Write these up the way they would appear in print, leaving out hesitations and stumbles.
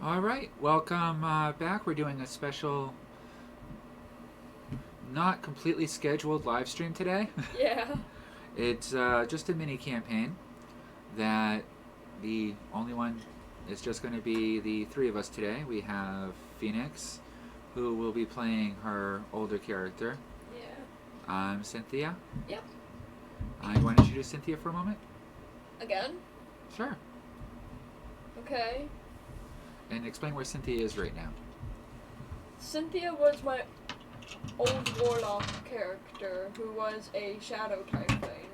All right, welcome back. We're doing a special, not completely scheduled live stream today. Yeah. It's just a mini campaign that the only one is just going to be the three of us today. We have Phoenix, who will be playing her older character. Yeah. I'm Cynthia. Yep. I want to introduce Cynthia for a moment. Again? Sure. Okay. And explain where Cynthia is right now. Cynthia was my old warlock character who was a shadow typeling.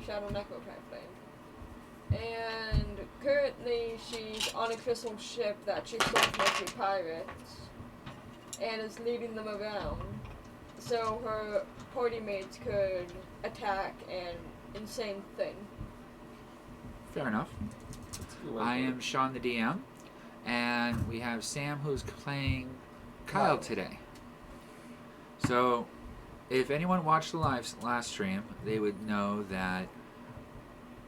Shadow Neko typeling. And currently she's on a crystal ship that she stole from a few pirates and is leading them around so her party mates could attack an insane thing. Fair enough. I am Sean the DM, and we have Sam who's playing Kyle today. So, if anyone watched the last stream, they would know that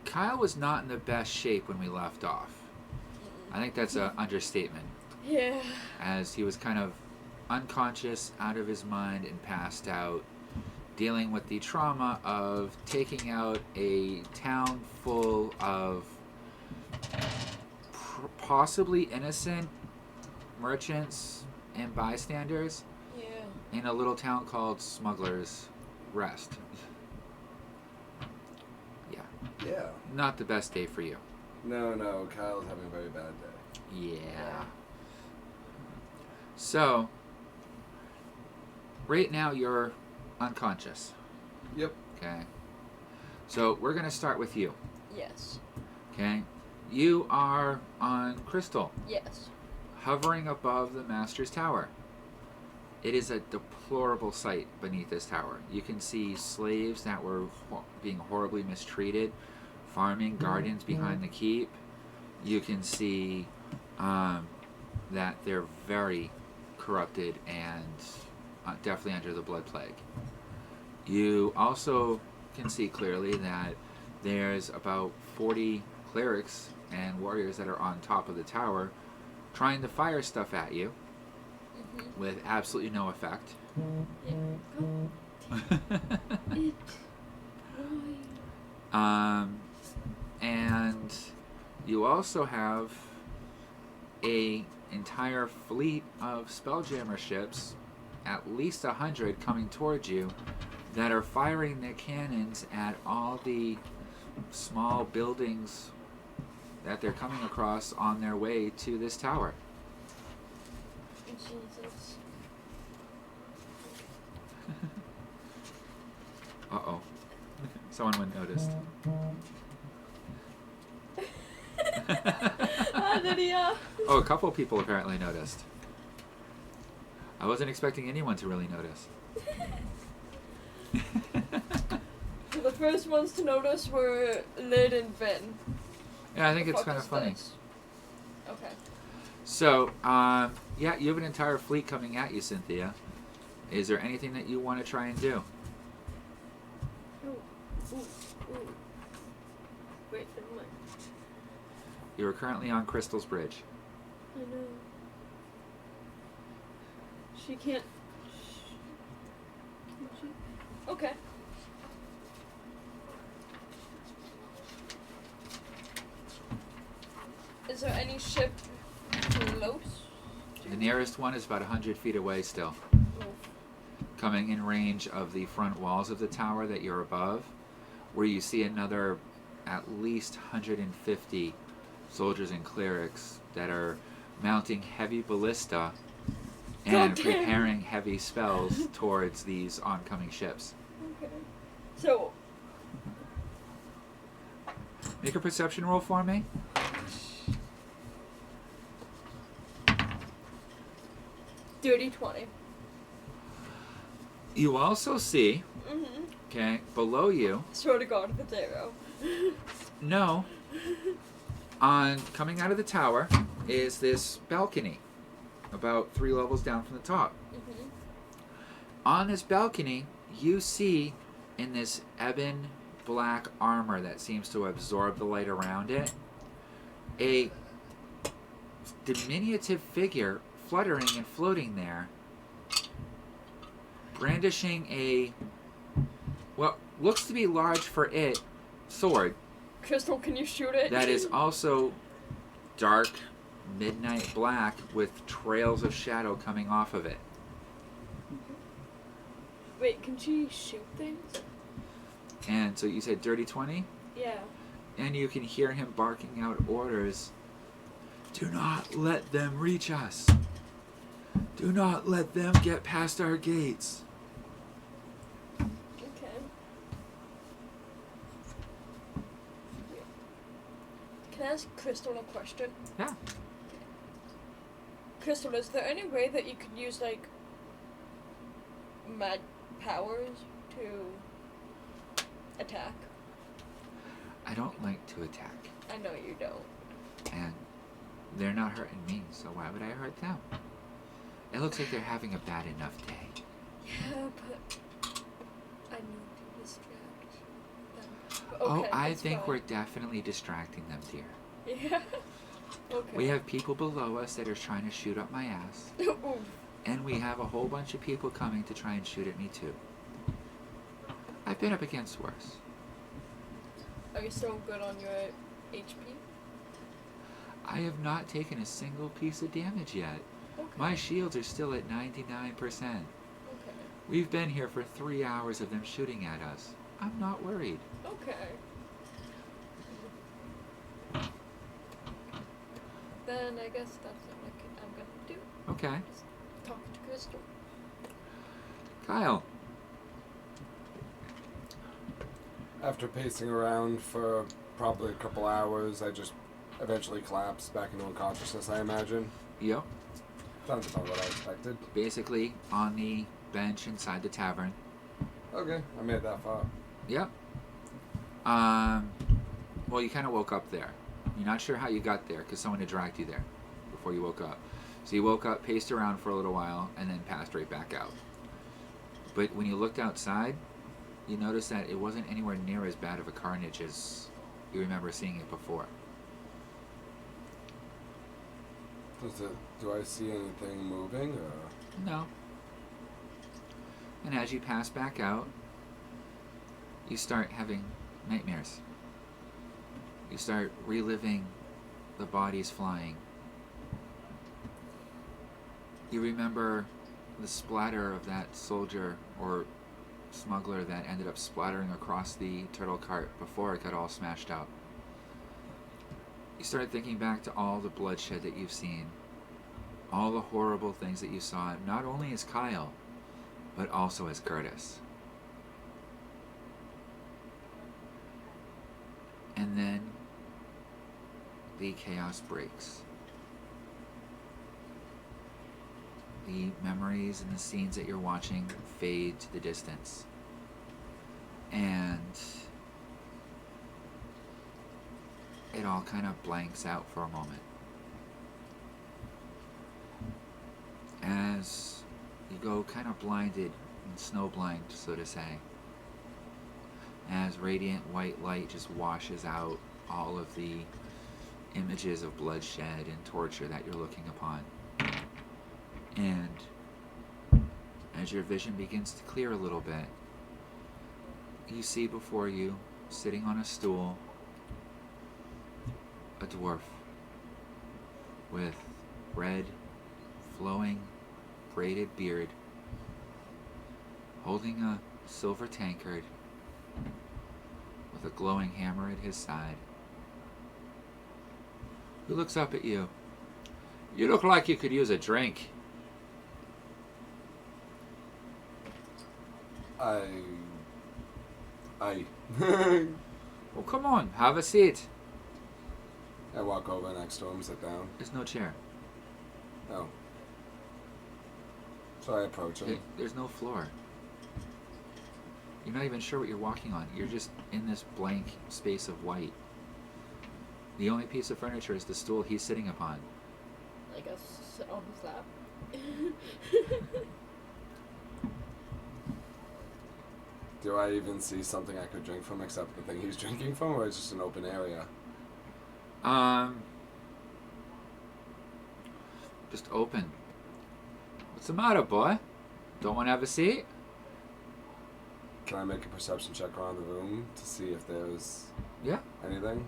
Kyle was not in the best shape when we left off. I think that's an understatement, Yeah. as he was kind of unconscious, out of his mind, and passed out, dealing with the trauma of taking out a town full of possibly innocent merchants and bystanders Yeah. in a little town called Smuggler's Rest. Yeah. Not the best day for you. No, Kyle's having a very bad day. Yeah. So, right now you're unconscious. Yep. Okay. So, we're going to start with you. Yes. Okay. You are on Crystal, Yes. hovering above the Master's Tower. It is a deplorable sight beneath this tower. You can see slaves that were being horribly mistreated, farming gardens behind the keep. You can see that they're very corrupted and definitely under the Blood Plague. You also can see clearly that there's about 40 clerics and warriors that are on top of the tower trying to fire stuff at you with absolutely no effect. And you also have a entire fleet of Spelljammer ships, at least 100 coming towards you, that are firing their cannons at all the small buildings that they're coming across on their way to this tower. Jesus. Uh-oh. Someone noticed. Lydia. Oh, a couple people apparently noticed. I wasn't expecting anyone to really notice. The first ones to notice were Lid and Ben. Yeah, I think The it's fuck kind of is funny. this? Okay. So, yeah, you have an entire fleet coming at you, Cynthia. Is there anything that you want to try and do? Ooh. Wait, never mind. You are currently on Crystal's Bridge. I know. She can't. Can she? Okay. Is there any ship close? The nearest one is about 100 feet away still, coming in range of the front walls of the tower that you're above, where you see another at least 150 soldiers and clerics that are mounting heavy ballista and Goddamn. preparing heavy spells towards these oncoming ships. Okay. So, Make a perception roll for me. dirty 20. You also see, Mm-hmm. okay, below you, Swear to God, if it's arrow. no, on coming out of the tower is this balcony, about 3 levels down from the top. Mm-hmm. On this balcony, you see in this ebon black armor that seems to absorb the light around it, a diminutive figure fluttering and floating there, brandishing a, what looks to be large for it, sword Crystal, can you shoot it? that is also dark, midnight black with trails of shadow coming off of it. Wait, can she shoot things? And so you said dirty 20? Yeah. And you can hear him barking out orders. Do not let them reach us. Do not let them get past our gates. Okay. Can I ask Crystal a question? Yeah. Crystal, is there any way that you could use, like, mad powers to attack? I don't like to attack. I know you don't. And they're not hurting me, so why would I hurt them? It looks like they're having a bad enough day. Yeah, but I need to distract them. But Oh, okay, I that's think fine. we're definitely distracting them, dear. Yeah. Okay. We have people below us that are trying to shoot up my ass. Oof. And we have a whole bunch of people coming to try and shoot at me, too. I've been up against worse. Are you still good on your HP? I have not taken a single piece of damage yet. Okay. My shields are still at 99%. Okay. We've been here for 3 hours of them shooting at us. I'm not worried. Okay. Then I guess that's what I'm gonna do. Okay. Just talk to Crystal. Kyle. After pacing around for probably a couple hours, I just eventually collapsed back into unconsciousness, I imagine. Yep. Sounds about what I expected. Basically on the bench inside the tavern. Okay, I made it that far. Yep. Well, you kind of woke up there. You're not sure how you got there because someone had dragged you there before you woke up. So you woke up, paced around for a little while, and then passed right back out. But when you looked outside, you noticed that it wasn't anywhere near as bad of a carnage as you remember seeing it before. Do I see anything moving? Or? No. And as you pass back out, you start having nightmares. You start reliving the bodies flying. You remember the splatter of that soldier or smuggler that ended up splattering across the turtle cart before it got all smashed up. You start thinking back to all the bloodshed that you've seen, all the horrible things that you saw, not only as Kyle, but also as Curtis. And then the chaos breaks. The memories and the scenes that you're watching fade to the distance. And it all kind of blanks out for a moment. As you go kind of blinded and snowblind, so to say. As radiant white light just washes out all of the images of bloodshed and torture that you're looking upon. And as your vision begins to clear a little bit, you see before you, sitting on a stool, a dwarf with red, flowing, braided beard, holding a silver tankard with a glowing hammer at his side, who looks up at you. You look like you could use a drink. I Well, come on, have a seat. I walk over next to him, sit down. There's no chair. Oh. So I approach him. There's no floor. You're not even sure what you're walking on. You're just in this blank space of white. The only piece of furniture is the stool he's sitting upon. I guess sit on his lap. Do I even see something I could drink from except the thing he's drinking from, or is it just an open area? just open. What's the matter, boy? Don't want to have a seat? Can I make a perception check around the room to see if there's Yeah. anything?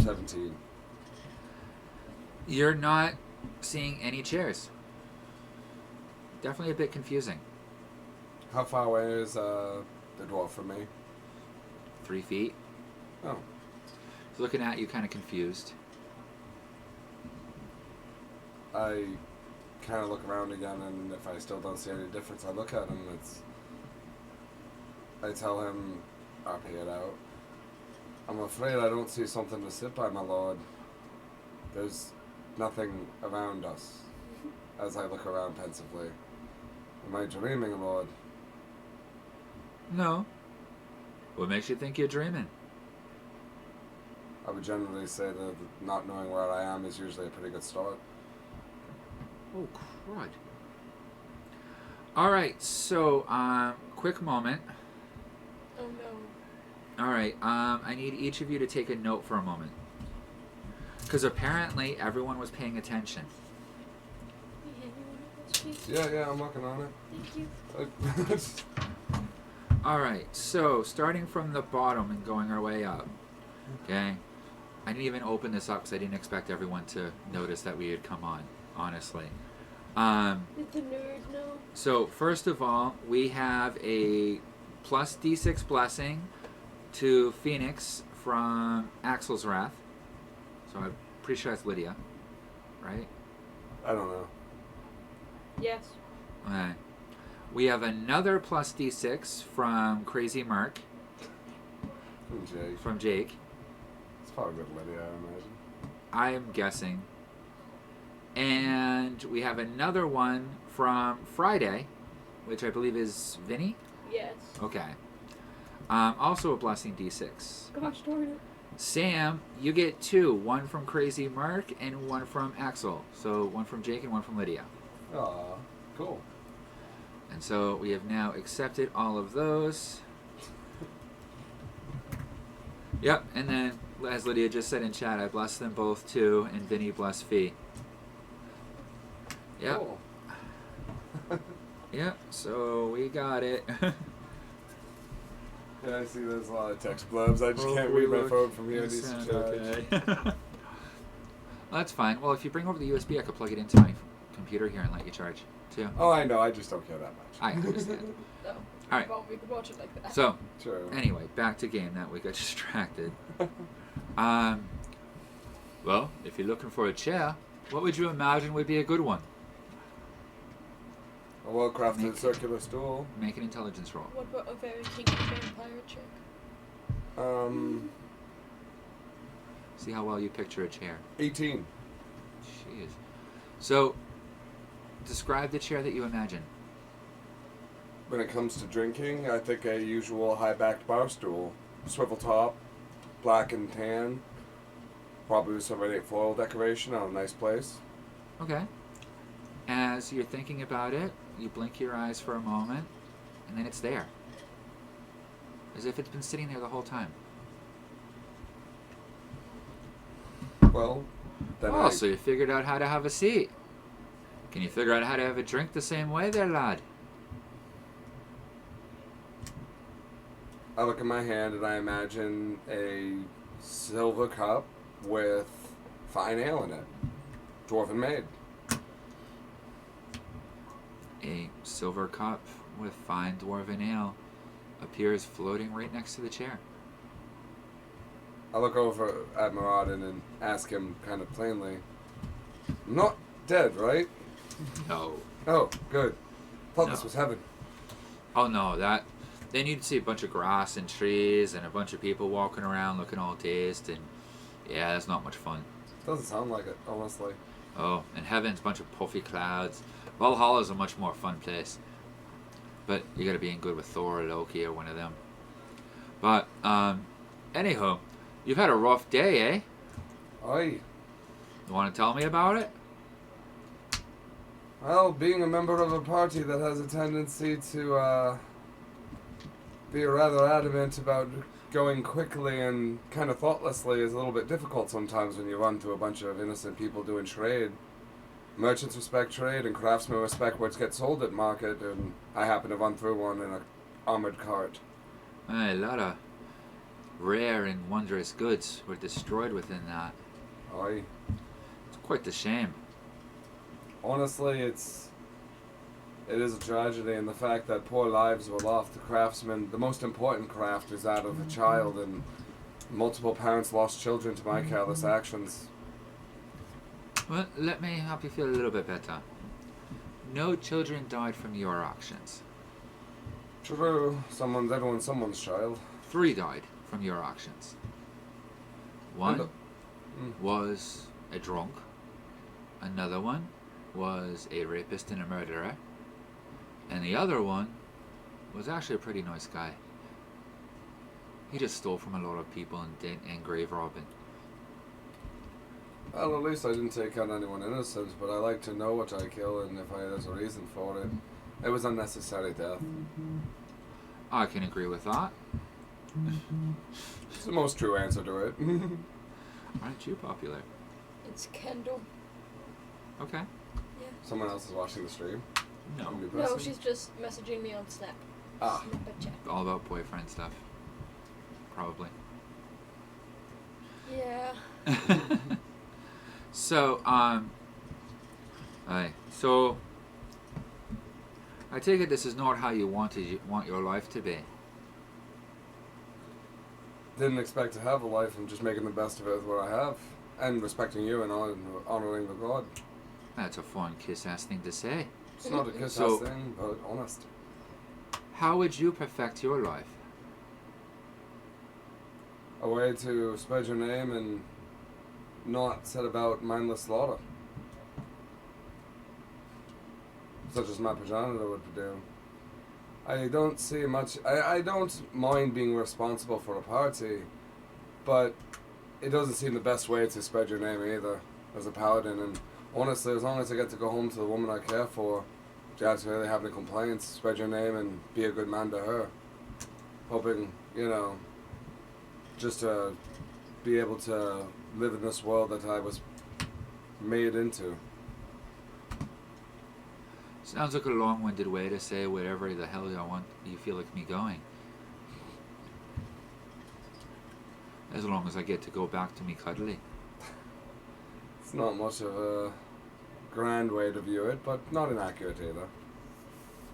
17. You're not seeing any chairs. Definitely a bit confusing. How far away is the dwarf from me? 3 feet. Oh. He's looking at you kind of confused. I kind of look around again, and if I still don't see any difference, I look at him. I tell him, I'll pay it out. I'm afraid I don't see something to sit by, my lord. There's nothing around us. As I look around pensively. Am I dreaming, lord? No. What makes you think you're dreaming? I would generally say that not knowing where I am is usually a pretty good start. Oh, crud. Alright, so, quick moment. Oh no. Alright, I need each of you to take a note for a moment. Because apparently everyone was paying attention. Yeah, I'm working on Thank you. it. Alright, so starting from the bottom and going our way up. Okay? I didn't even open this up because I didn't expect everyone to notice that we had come on, honestly. Did the nerds know? So, first of all, we have a plus D6 blessing to Phoenix from Axel's Wrath. So I'm pretty sure that's Lydia, right? I don't know. Yes. Okay. We have another plus D6 from Crazy Mark, Jake. from Jake. It's probably with Lydia, I imagine. I am guessing. And we have another one from Friday, which I believe is Vinny. Yes. Okay. Also a blessing D6. Gosh darn it. Sam, you get 2. One from Crazy Mark and one from Axel. So one from Jake and one from Lydia. Aw, cool. And so we have now accepted all of those. Yep, and then as Lydia just said in chat, I bless them both too, and Vinny bless Fee. Yep. Cool. Yep, so we got it. Yeah, I see there's a lot of text blobs. I just can't read my phone from here. It You needs to sound charge. okay. Well, that's fine. Well, if you bring over the USB, I could plug it into my computer here and let you charge too. Oh, I know. I just don't care that much. I understand. No. Alright. Well, we could watch it like that. So, Sure. anyway, back to game. That we got distracted. Well, if you're looking for a chair, what would you imagine would be a good one? A well-crafted Make- circular stool. Make an intelligence roll. What about a very kinky vampire chick? See how well you picture a chair. 18. Jeez. So, describe the chair that you imagine. When it comes to drinking, I think a usual high-backed bar stool. Swivel top, black and tan. Probably with some radiant foil decoration on a nice place. Okay. As you're thinking about it, you blink your eyes for a moment, and then it's there. As if it's been sitting there the whole time. Well, then Oh, so you figured out how to have a seat. Can you figure out how to have a drink the same way there, lad? I look at my hand and I imagine a silver cup with fine ale in it. Dwarven made. A silver cup with fine dwarven ale appears floating right next to the chair. I look over at Moradin and ask him kind of plainly, "I'm not dead, right?" No. Oh, good. Thought No. this was heaven. Oh no, that... Then you'd see a bunch of grass and trees and a bunch of people walking around looking all dazed, and yeah, that's not much fun. Doesn't sound like it, honestly. Oh, and heaven's a bunch of puffy clouds. Valhalla's a much more fun place. But you gotta be in good with Thor or Loki or one of them. But, anywho, you've had a rough day, eh? Aye. You wanna tell me about it? Well, being a member of a party that has a tendency to be rather adamant about going quickly and kind of thoughtlessly is a little bit difficult sometimes when you run through a bunch of innocent people doing trade. Merchants respect trade and craftsmen respect what gets sold at market, and I happen to run through one in an armored cart. A lot of rare and wondrous goods were destroyed within that. Aye. It's quite the shame. Honestly, it is a tragedy, and the fact that poor lives were lost. The craftsman, the most important craft is that of a child, and multiple parents lost children to my careless actions. Well, let me help you feel a little bit better. No children died from your actions. True, someone's child. 3 died from your actions. One And was a drunk. Another one was a rapist and a murderer. And the other one was actually a pretty nice guy. He just stole from a lot of people and grave robbing. Well, at least I didn't take on anyone innocent, but I like to know what I kill, and if there's a reason for it. It was unnecessary death. I can agree with that. It's the most true answer to it. Aren't you popular? It's Kendall. Okay. Someone else is watching the stream. No. New No, person? she's just messaging me on Snap. Ah. Snapchat. All about boyfriend stuff. Probably. Yeah. So, so I take it this is not how you want your life to be. Didn't expect to have a life. I'm just making the best of it with what I have, and respecting you and honoring the God. That's a fun kiss-ass thing to say. It's not a kiss-ass So- thing, but honest. How would you perfect your life? A way to spread your name and not set about mindless slaughter. Such as my progenitor would do. I don't see much. I don't mind being responsible for a party, but it doesn't seem the best way to spread your name either as a paladin. And honestly, as long as I get to go home to the woman I care for, Jad's really have any complaints, spread your name and be a good man to her. Hoping, just to be able to live in this world that I was made into. Sounds like a long-winded way to say whatever the hell you feel like me going. As long as I get to go back to me cuddly. It's not much of a grand way to view it, but not inaccurate either.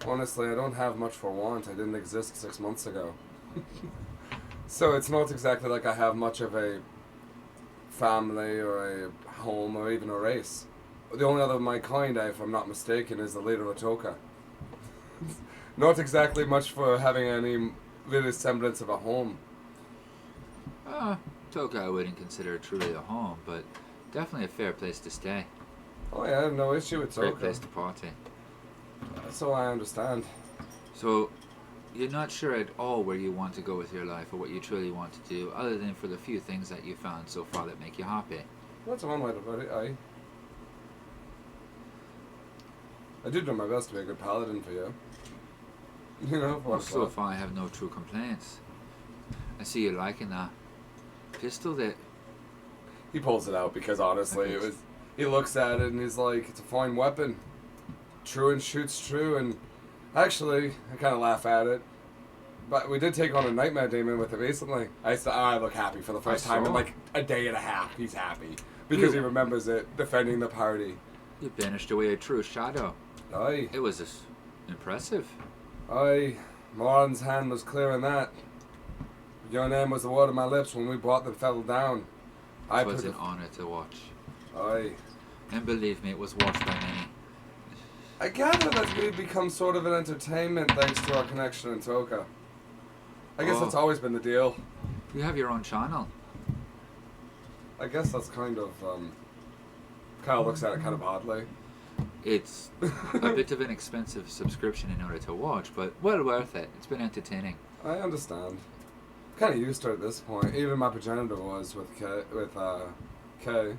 Honestly, I don't have much for want. I didn't exist 6 months ago. So it's not exactly like I have much of a family or a home or even a race. The only other of my kind, if I'm not mistaken, is the leader of Toka. Not exactly much for having any really semblance of a home. Toka I wouldn't consider truly a home, but definitely a fair place to stay. Oh yeah, I have no issue with Great Toka. place to party. So I understand. So, you're not sure at all where you want to go with your life or what you truly want to do, other than for the few things that you found so far that make you happy. That's one way to put it, I did do my best to be a good paladin for you. For what it's So worth. far I have no true complaints. I see you liking that pistol that... He pulls it out because honestly, he looks at it and he's like, it's a fine weapon. True and shoots true, and actually, I kind of laugh at it. But we did take on a nightmare demon with it recently. I look happy for the first I time in saw. like a day and a half. He's happy because he remembers it, defending the party. You banished away a true shadow. Aye, It was impressive. aye. Moran's hand was clear in that. Your name was the word of my lips when we brought the fellow down. It was an honor to watch. Aye. And believe me, it was watched by many. I gather that we've become sort of an entertainment thanks to our connection in Toka. I guess that's always been the deal. You have your own channel. I guess that's kind of, Kyle looks at it kind of oddly. It's a bit of an expensive subscription in order to watch, but well worth it. It's been entertaining. I understand. Kind of used to it at this point. Even my progenitor was with Kay.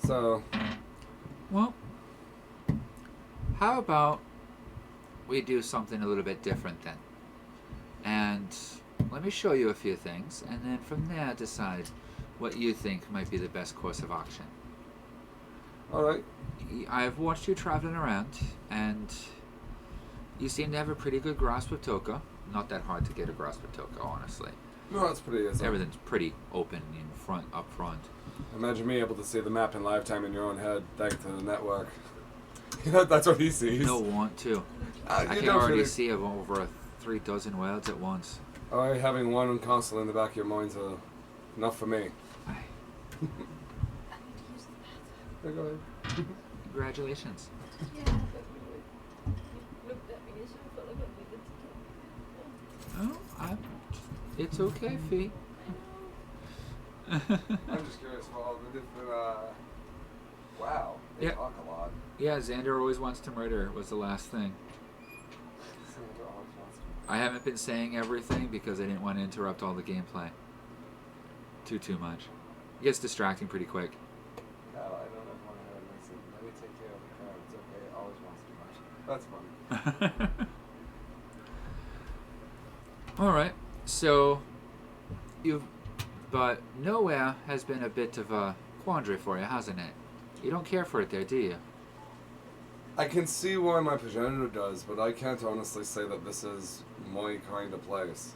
So, Well, how about we do something a little bit different then? And let me show you a few things, and then from there decide what you think might be the best course of action. Alright. I've watched you traveling around, and you seem to have a pretty good grasp of Toka. Not that hard to get a grasp of Toka, honestly. No, that's pretty easy. Everything's pretty open up front. Imagine me able to see the map in lifetime in your own head, thanks to the network. That's what he sees. No want to. I you can don't already really- see over 3 dozen worlds at once. Alright, having one console in the back of your mind's enough for me. Aye. I need to use the bathroom. Yeah, go ahead. Congratulations. Yeah, but you looked at me as if I felt like I needed to. Oh, it's okay, Fee. I'm just curious for all the different, wow, they Yeah. talk a lot. Yeah, Xander always wants to murder was the last thing. I haven't been saying everything because I didn't want to interrupt all the gameplay. Too much. It gets distracting pretty quick. I don't know if I listen. Let me take care of the crowd. It's okay. It always wants too much. That's funny. Alright, so but nowhere has been a bit of a quandary for you, hasn't it? You don't care for it there, do you? I can see why my progenitor does, but I can't honestly say that this is my kind of place.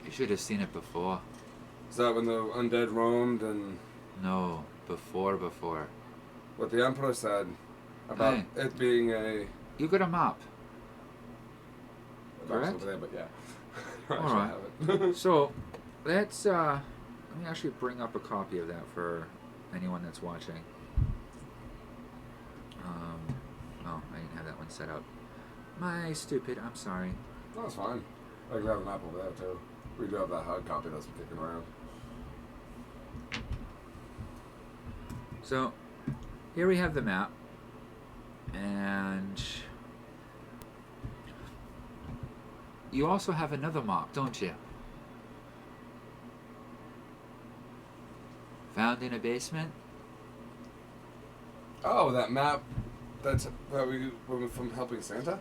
You should have seen it before. Is that when the undead roamed and No, before. what the Emperor said about Hey. it being a... You got a map. Correct? Over there, but yeah. All right. So, let me actually bring up a copy of that for anyone that's watching. Oh, I didn't have that one set up. My stupid, I'm sorry. No, it's fine. I can have a map over there too. We do have that hard copy that's been kicking around. So, here we have the map. And you also have another map, don't you? Found in a basement? Oh, that map. That's where we from helping Santa.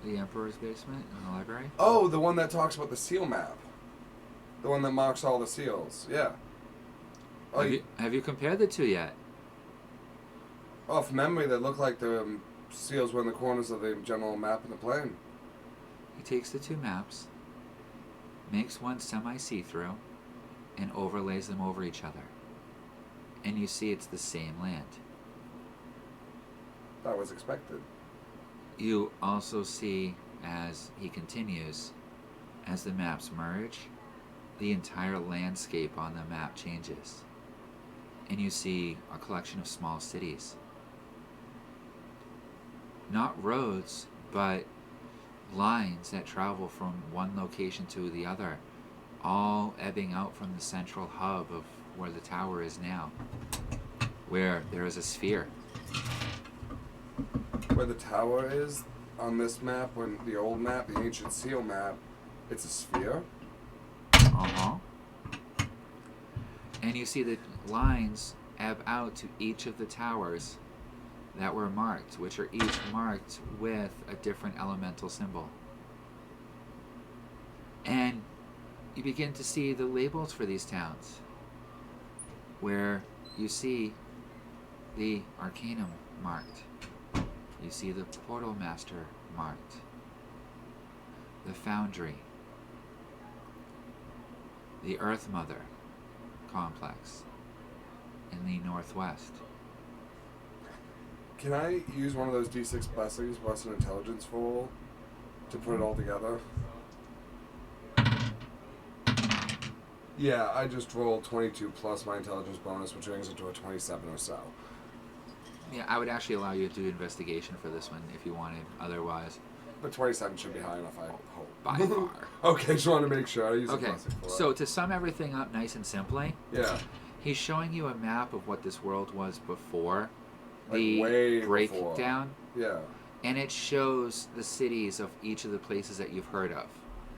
The Emperor's basement in the library? Oh, the one that talks about the seal map. The one that marks all the seals. Yeah. Oh, Have you compared the two yet? off memory, they look like the seals were in the corners of the general map in the plane. He takes the two maps, makes one semi-see-through, and overlays them over each other. And you see it's the same land. That was expected. You also see, as he continues, as the maps merge, the entire landscape on the map changes. And you see a collection of small cities. Not roads, but lines that travel from one location to the other, all ebbing out from the central hub of where the tower is now, where there is a sphere. Where the tower is on this map, when the old map, the ancient seal map, it's a sphere. Uh-huh. And you see the lines ebb out to each of the towers that were marked, which are each marked with a different elemental symbol. And you begin to see the labels for these towns, where you see the Arcanum marked. You see the Portal Master marked. The Foundry. The Earth Mother complex in the northwest. Can I use one of those D6 blessings, blessed intelligence roll, to put it all together? Yeah, I just rolled 22 plus my intelligence bonus, which brings it to a 27 or so. Yeah, I would actually allow you to do investigation for this one if you wanted. Otherwise, But 27 should be high enough, I hope. by far. Okay, just want to make sure I use a Okay, blessing for so to sum everything up nice and simply, it. Yeah. he's showing you a map of what this world was before Like the way before. breakdown, Yeah. and it shows the cities of each of the places that you've heard of.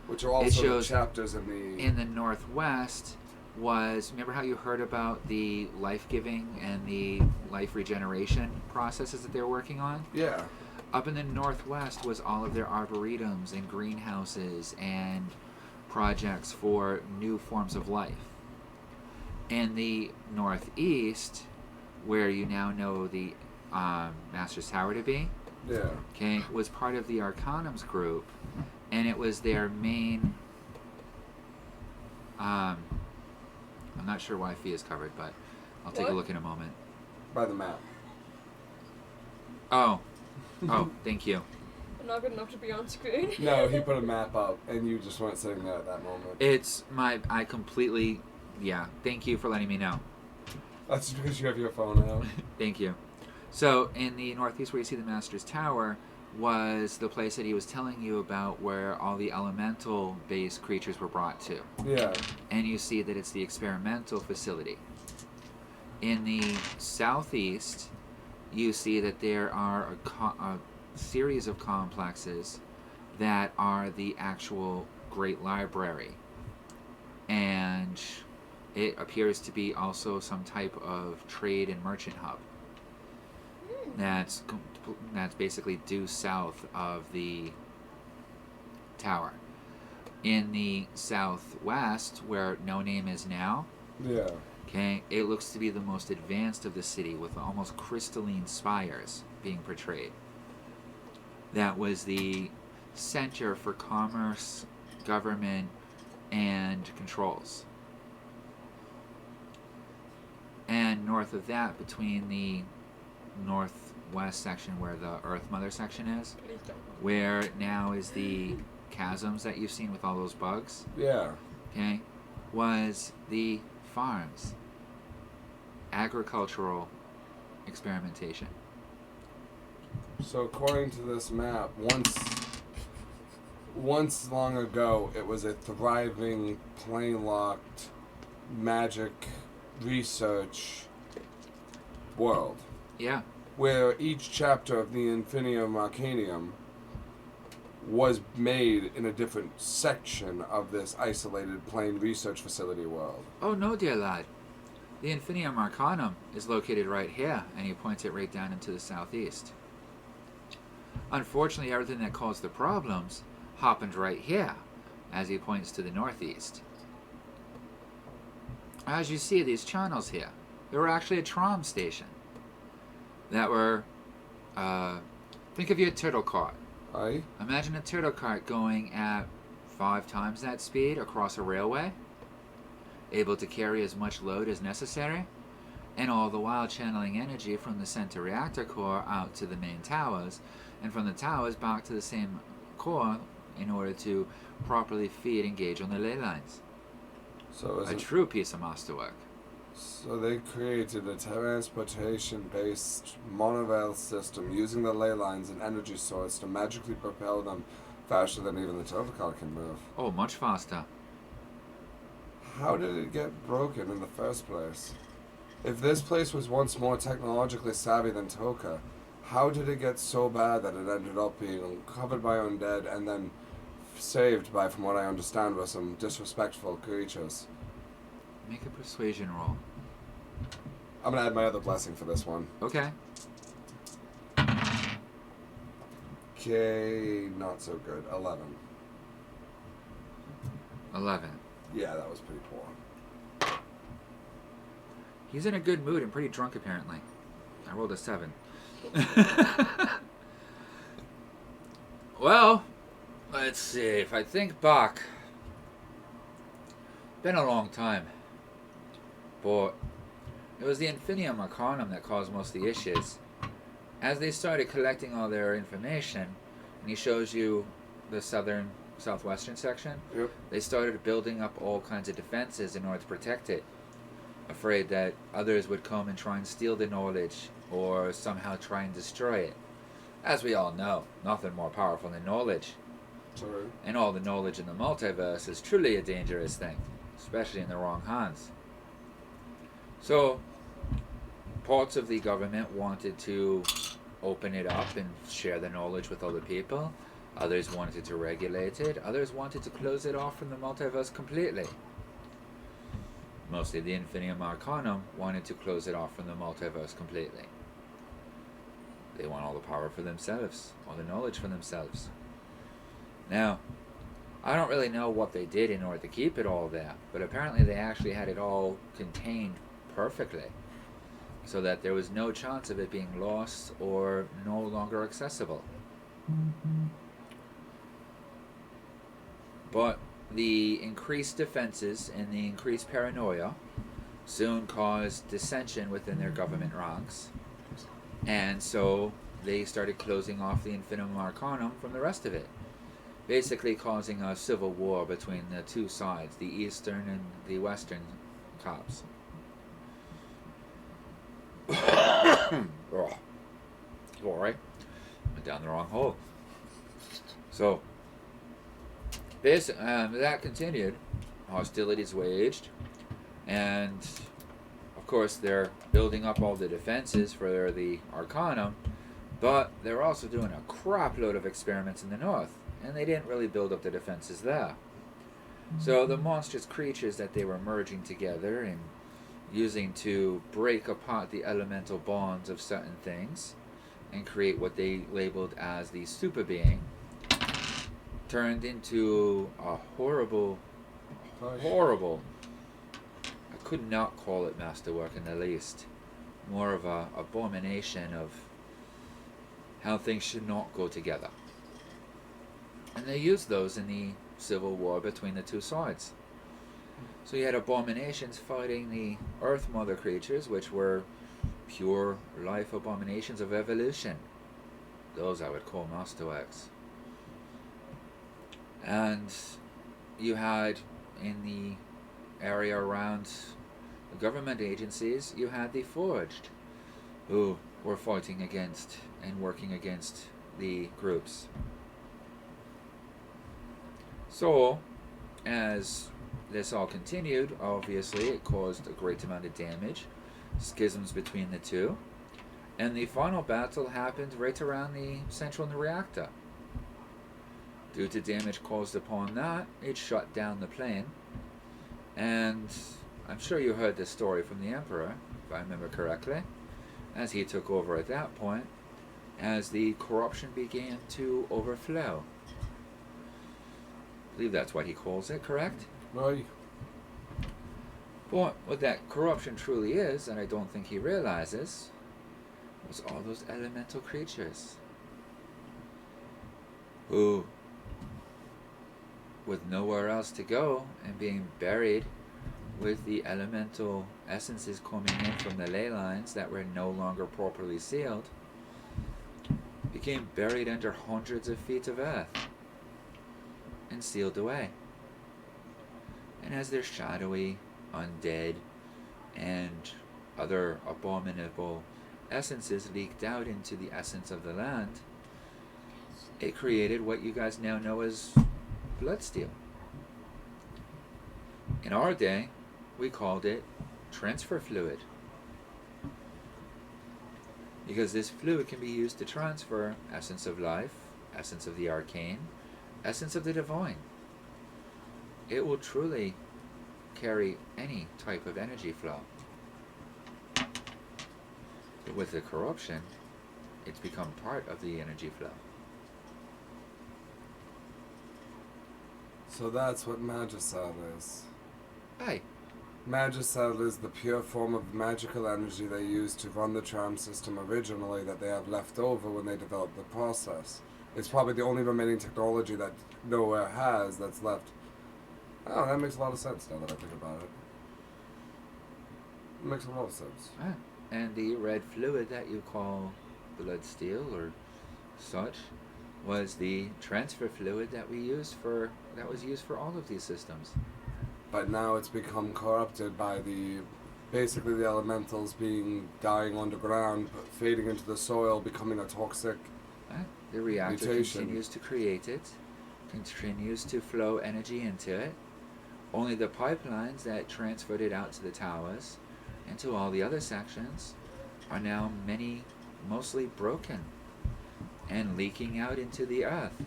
Which are also shows the chapters in the... In the northwest was, remember how you heard about the life-giving and the life regeneration processes that they were working on? Yeah. Up in the northwest was all of their arboretums and greenhouses and projects for new forms of life. In the northeast, where you now know the Master's Tower to be, Yeah. okay, was part of the Arcanum's group, and it was their main. I'm not sure why Fee is covered, but I'll take a What? look in a moment. By the map. Oh, thank you. I'm not good enough to be on screen. No, he put a map up, and you just weren't sitting there at that moment. It's I completely, yeah. Thank you for letting me know. That's just because you have your phone out. Thank you. So in the northeast, where you see the Master's Tower, was the place that he was telling you about, where all the elemental-based creatures were brought to. Yeah. And you see that it's the experimental facility. In the southeast, you see that there are a series of complexes that are the actual Great Library. And it appears to be also some type of trade and merchant hub. That's basically due south of the tower. In the southwest, where No Name is now, Yeah. okay, it looks to be the most advanced of the city, with almost crystalline spires being portrayed. That was the center for commerce, government, and controls. And north of that, between the northwest section where the Earth Mother section is, Please don't. where now is the chasms that you've seen with all those bugs, Yeah. okay, was the farms, agricultural experimentation. So according to this map, once long ago, it was a thriving, plane-locked, magic research world, Yeah, where each chapter of the Infinium Arcanium was made in a different section of this isolated plane research facility world. oh no, dear lad. The Infinium Arcanum is located right here, and he points it right down into the southeast. Unfortunately, everything that caused the problems happened right here, as he points to the northeast. As you see, these channels here, they were actually a tram station. That were, think of your turtle cart. Aye? Imagine a turtle cart going at 5 times that speed across a railway, able to carry as much load as necessary, and all the while channeling energy from the center reactor core out to the main towers, and from the towers back to the same core in order to properly feed and gauge on the ley lines. So A true piece of masterwork. So they created a transportation-based monorail system using the ley lines and energy source to magically propel them faster than even the turtle car can move. Oh, much faster. How did it get broken in the first place? If this place was once more technologically savvy than Toka, how did it get so bad that it ended up being covered by undead and then saved by, from what I understand, were some disrespectful creatures? Make a persuasion roll. I'm gonna add my other blessing for this one. Okay. Okay, not so good. 11. 11. Yeah, that was pretty poor. He's in a good mood and pretty drunk, apparently. I rolled a 7. Well, let's see. If I think back, been a long time. But it was the Infinium Arcanum that caused most of the issues. As they started collecting all their information, and he shows you the southwestern section, Yep. they started building up all kinds of defenses in order to protect it, afraid that others would come and try and steal the knowledge or somehow try and destroy it. As we all know, nothing more powerful than knowledge, Sorry. and all the knowledge in the multiverse is truly a dangerous thing, especially in the wrong hands. So, parts of the government wanted to open it up and share the knowledge with other people. Others wanted to regulate it. Others wanted to close it off from the multiverse completely. Mostly the Infinium Arcanum wanted to close it off from the multiverse completely. They want all the power for themselves, all the knowledge for themselves. Now, I don't really know what they did in order to keep it all there, but apparently they actually had it all contained perfectly, so that there was no chance of it being lost or no longer accessible. But the increased defenses and the increased paranoia soon caused dissension within their government ranks, and so they started closing off the Infinitum Arcanum from the rest of it, basically causing a civil war between the two sides, the eastern and the western cops. Oh, alright, went down the wrong hole. So, that continued. Hostilities waged, and of course they're building up all the defenses for the Arcanum, but they're also doing a crap load of experiments in the north, and they didn't really build up the defenses there. So the monstrous creatures that they were merging together and using to break apart the elemental bonds of certain things and create what they labeled as the super being turned into a horrible, I could not call it masterwork in the least, more of a abomination of how things should not go together. And they used those in the civil war between the two sides. So you had abominations fighting the Earth Mother creatures, which were pure life abominations of evolution. Those I would call masterworks. And you had in the area around the government agencies, you had the Forged, who were fighting against and working against the groups. So, as this all continued, obviously it caused a great amount of damage, schisms between the two, and the final battle happened right around the central reactor. Due to damage caused upon that, it shut down the plane, and I'm sure you heard this story from the Emperor, if I remember correctly, as he took over at that point, as the corruption began to overflow. I believe that's what he calls it, correct? Right. But what that corruption truly is, and I don't think he realizes, was all those elemental creatures who, with nowhere else to go and being buried with the elemental essences coming in from the ley lines that were no longer properly sealed, became buried under hundreds of feet of earth and sealed away. And as their shadowy, undead, and other abominable essences leaked out into the essence of the land, it created what you guys now know as bloodsteel. In our day, we called it transfer fluid, because this fluid can be used to transfer essence of life, essence of the arcane, essence of the divine. It will truly carry any type of energy flow. But with the corruption, it's become part of the energy flow. So that's what Magicell is. Aye. Magicell is the pure form of magical energy they used to run the tram system originally that they have left over when they developed the process. It's probably the only remaining technology that nowhere has that's left. Oh, that makes a lot of sense now that I think about it. It makes a lot of sense. Ah. And the red fluid that you call blood steel or such was the transfer fluid that was used for all of these systems. But now it's become corrupted by basically the elementals dying underground, fading into the soil, becoming a toxic The reactor mutation. continues to create it, continues to flow energy into it. Only the pipelines that transferred it out to the towers and to all the other sections are now mostly broken and leaking out into the earth.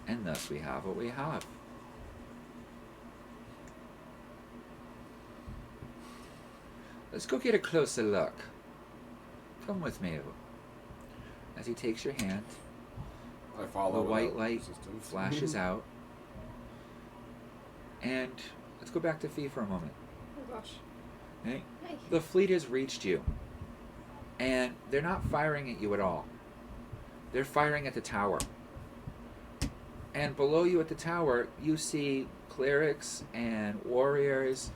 And thus we have what we have. Let's go get a closer look. Come with me. As he takes your hand, I follow. the white without light resistance. flashes out. And let's go back to Fee for a moment. Oh gosh. Okay? Hey. The fleet has reached you. And they're not firing at you at all. They're firing at the tower. And below you at the tower, you see clerics and warriors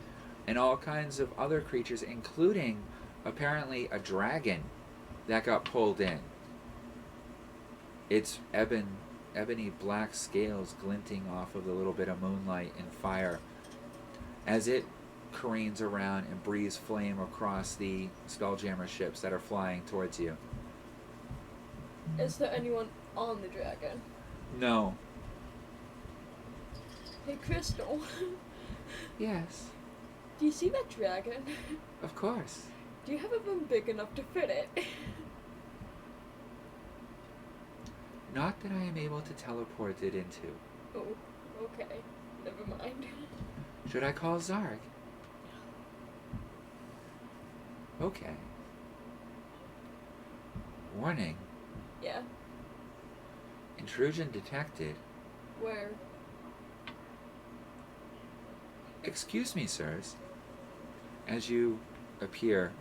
and all kinds of other creatures, including apparently a dragon that got pulled in. Its ebony black scales glinting off of the little bit of moonlight and fire as it careens around and breathes flame across the Spelljammer ships that are flying towards you. Is there anyone on the dragon? No. Hey, Crystal. Yes, Do you see that dragon? of course. Do you have a room big enough to fit it? Not that I am able to teleport it into. Oh, okay. Never mind. Should I call Zarg? Okay. Warning. Yeah. Intrusion detected. Where? Excuse me, sirs. As you appear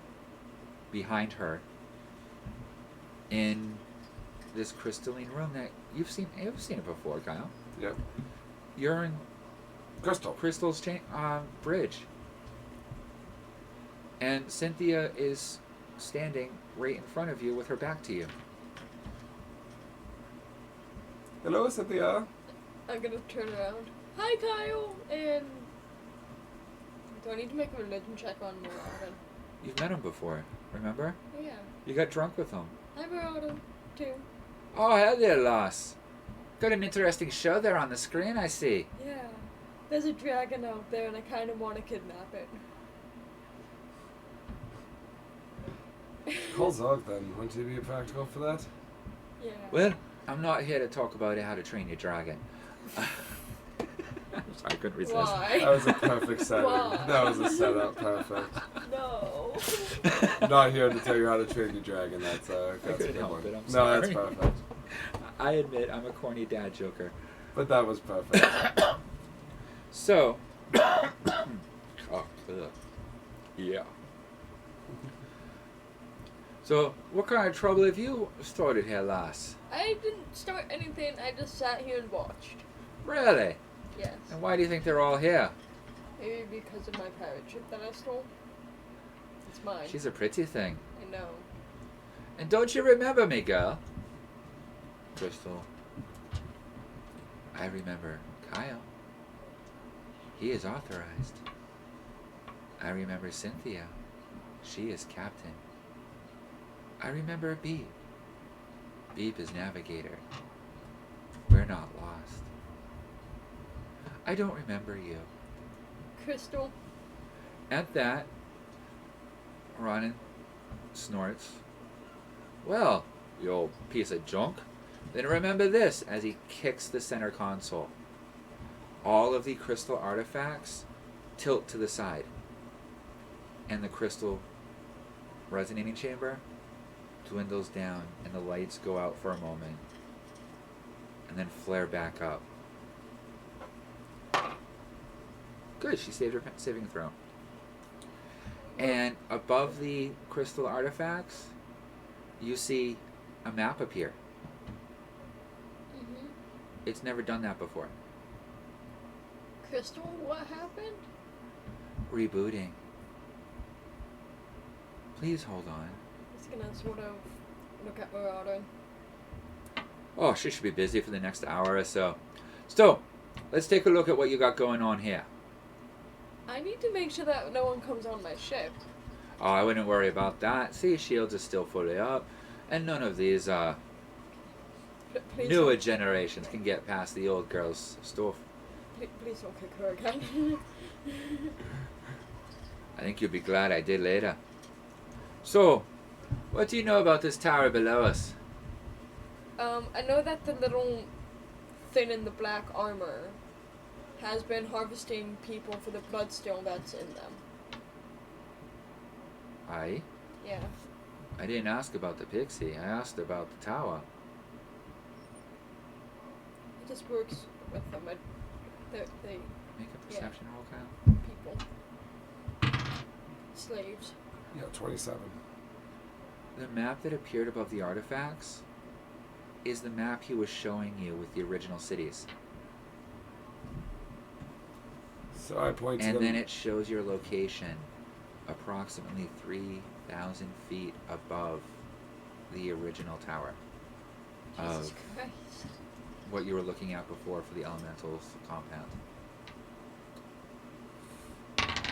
behind her in this crystalline room that you've seen it before, Kyle. Yep. You're in Crystal. Crystal's bridge. And Cynthia is standing right in front of you with her back to you. Hello, Cynthia. I'm gonna turn around. Hi, Kyle! And... do I need to make a religion check on Maraudon? You've met him before, remember? Yeah. You got drunk with him. Hi, Maraudon. Too. Oh, hell there, Loss. Got an interesting show there on the screen, I see. Yeah. There's a dragon out there and I kind of want to kidnap it. Call Zog then. Wouldn't you be practical for that? Yeah. Well, I'm not here to talk about how to train your dragon. I'm sorry, I couldn't resist. Why? That was a perfect setting. Why? That was a setup. Perfect. No. Not here to tell you how to train your dragon. That's a couldn't good help one. it, I'm No, sorry. that's perfect. I admit I'm a corny dad joker. But that was perfect. So, oh, ugh. Yeah. So, what kind of trouble have you started here, Lass? I didn't start anything. I just sat here and watched. Really? Yes. And why do you think they're all here? Maybe because of my pirate ship that I stole. It's mine. She's a pretty thing. I know. And don't you remember me, girl? Crystal. I remember Kyle. He is authorized. I remember Cynthia. She is captain. I remember Beep. Beep is navigator. We're not lost. I don't remember you. Crystal. At that, Ronan snorts. Well, you old piece of junk. Then remember this as he kicks the center console. All of the crystal artifacts tilt to the side. And the crystal resonating chamber dwindles down and the lights go out for a moment. And then flare back up. Good, she saved her saving throw. And above the crystal artifacts, you see a map appear. Mm-hmm. It's never done that before. Crystal, what happened? Rebooting. Please hold on. He's gonna sort of look at Marauder. Oh, she should be busy for the next hour or so. So, let's take a look at what you got going on here. I need to make sure that no one comes on my ship. Oh, I wouldn't worry about that. See, shields are still fully up. And none of these Please newer don't, generations can get past the old girl's stuff. please don't kick her again. I think you'll be glad I did later. So, what do you know about this tower below us? I know that the little thing in the black armor has been harvesting people for the bloodstone that's in them. Aye. Yeah. I didn't ask about the pixie. I asked about the tower. It just works with them. They Make a Yeah. perception roll, Kyle. people. Slaves. Yeah, 27. The map that appeared above the artifacts is the map he was showing you with the original cities. So I point to And them. then it shows your location approximately 3,000 feet above the original tower Jesus of Christ. what you were looking at before for the elementals compound.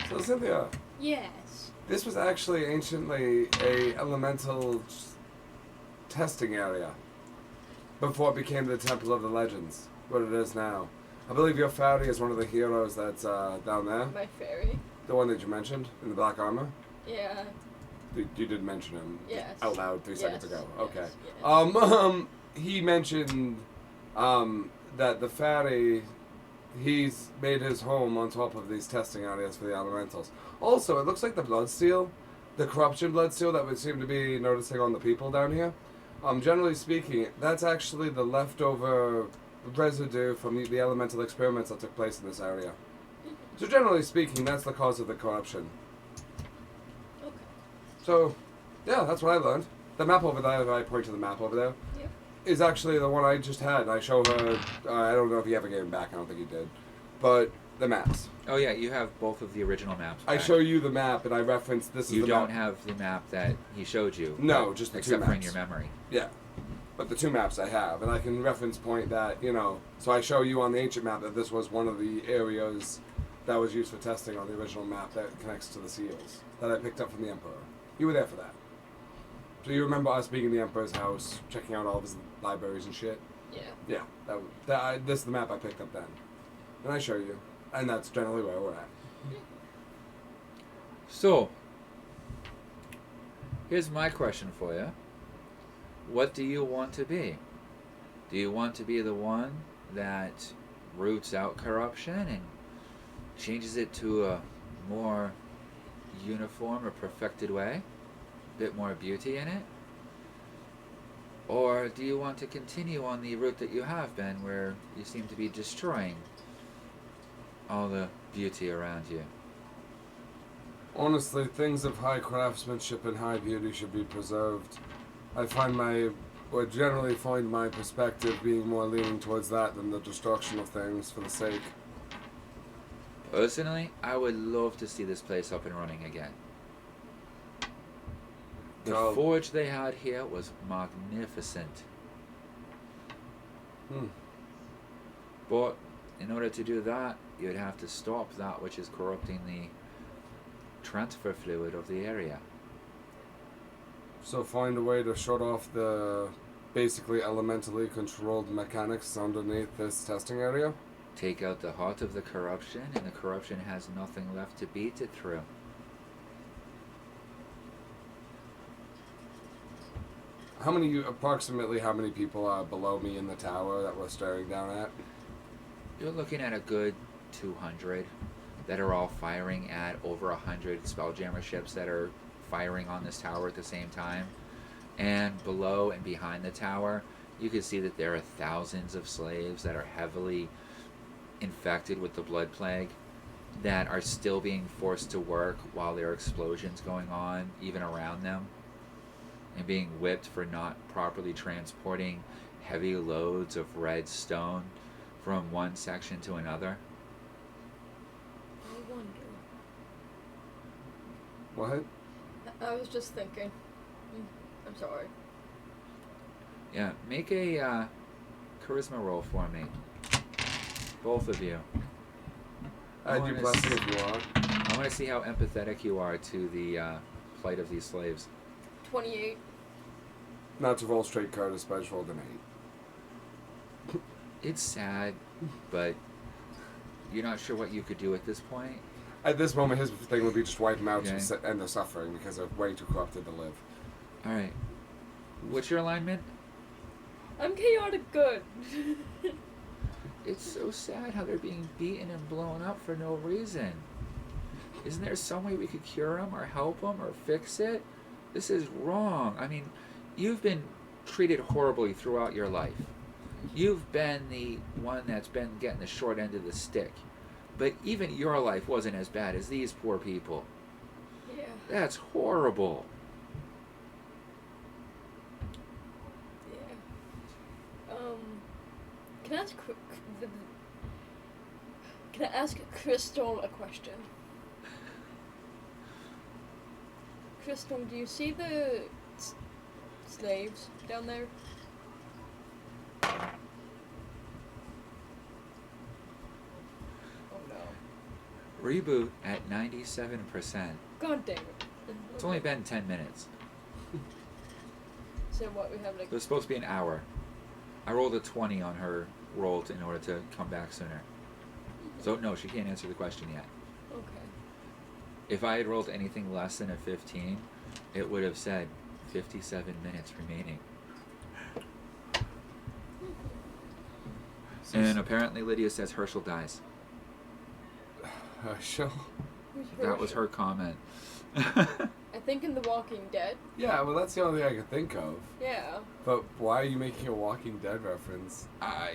So Cynthia, Yes. this was actually anciently a elemental testing area before it became the Temple of the Legends, what it is now. I believe your fairy is one of the heroes that's down there. My fairy. The one that you mentioned in the black armor. Yeah. You did mention him Yes. out loud 3 seconds Yes, ago. yes, Okay. yes. He mentioned that the fairy, he's made his home on top of these testing areas for the elementals. Also, it looks like the bloodsteel, the corruption bloodsteel that we seem to be noticing on the people down here. Generally speaking, that's actually the leftover residue from the elemental experiments that took place in this area. So generally speaking, that's the cause of the corruption. Okay. So, yeah, that's what I learned. The map over there, I point to the map over there, Yep. is actually the one I just had. I show her, I don't know if you ever gave him back, I don't think you did. But the maps. Oh yeah, you have both of the original maps. I back. show you the map and I reference this You is the don't map. have the map that he showed you. No, but- just the two except for in maps. your memory. Yeah. But the two maps I have, and I can reference point that, so I show you on the ancient map that this was one of the areas that was used for testing on the original map that connects to the seals that I picked up from the Emperor. You were there for that. So you remember us being in the Emperor's house, checking out all of his libraries and shit? Yeah. Yeah, this is the map I picked up then. And I show you. And that's generally where we're at. So, here's my question for you. What do you want to be? Do you want to be the one that roots out corruption and changes it to a more uniform or perfected way? A bit more beauty in it? Or do you want to continue on the route that you have been, where you seem to be destroying all the beauty around you? Honestly, things of high craftsmanship and high beauty should be preserved. I generally find my perspective being more leaning towards that than the destruction of things for the sake. Personally, I would love to see this place up and running again. The No. forge they had here was magnificent. But in order to do that, you'd have to stop that which is corrupting the transfer fluid of the area. So find a way to shut off the basically elementally controlled mechanics underneath this testing area. Take out the heart of the corruption, and the corruption has nothing left to beat it through. Approximately how many people are below me in the tower that we're staring down at? You're looking at a good 200 that are all firing at over 100 Spelljammer ships that are firing on this tower at the same time. And below and behind the tower, you can see that there are thousands of slaves that are heavily infected with the blood plague that are still being forced to work while there are explosions going on even around them, and being whipped for not properly transporting heavy loads of red stone from one section to another. I wonder. What? I was just thinking. I'm sorry. Yeah, make a charisma roll for me. Both of you. Add I your wanna blessing s- if you want. I want to see how empathetic you are to the plight of these slaves. 28. Not to roll straight Curtis, but I just rolled an 8. It's sad, but you're not sure what you could do at this point. At this moment, his thing would be just wipe them out Okay. to end their suffering because they're way too corrupted to live. Alright. What's your alignment? I'm chaotic good. It's so sad how they're being beaten and blown up for no reason. Isn't there some way we could cure them or help them or fix it? This is wrong. I mean, you've been treated horribly throughout your life. You've been the one that's been getting the short end of the stick. But even your life wasn't as bad as these poor people. Yeah. That's horrible. Yeah. Can I ask Can I ask Crystal a question? Crystal, do you see the slaves down there? Oh no. Reboot at 97%. God damn it. It's only been 10 minutes. So what, we have like... It was supposed to be an hour. I rolled a 20 on her roll in order to come back sooner. So, no, she can't answer the question yet. Okay. If I had rolled anything less than a 15, it would have said 57 minutes remaining. And apparently Lydia says Herschel dies. Herschel? Who's That was Herschel? her comment. I think in The Walking Dead. Yeah, well, that's the only thing I could think of. Yeah. But why are you making a Walking Dead reference? I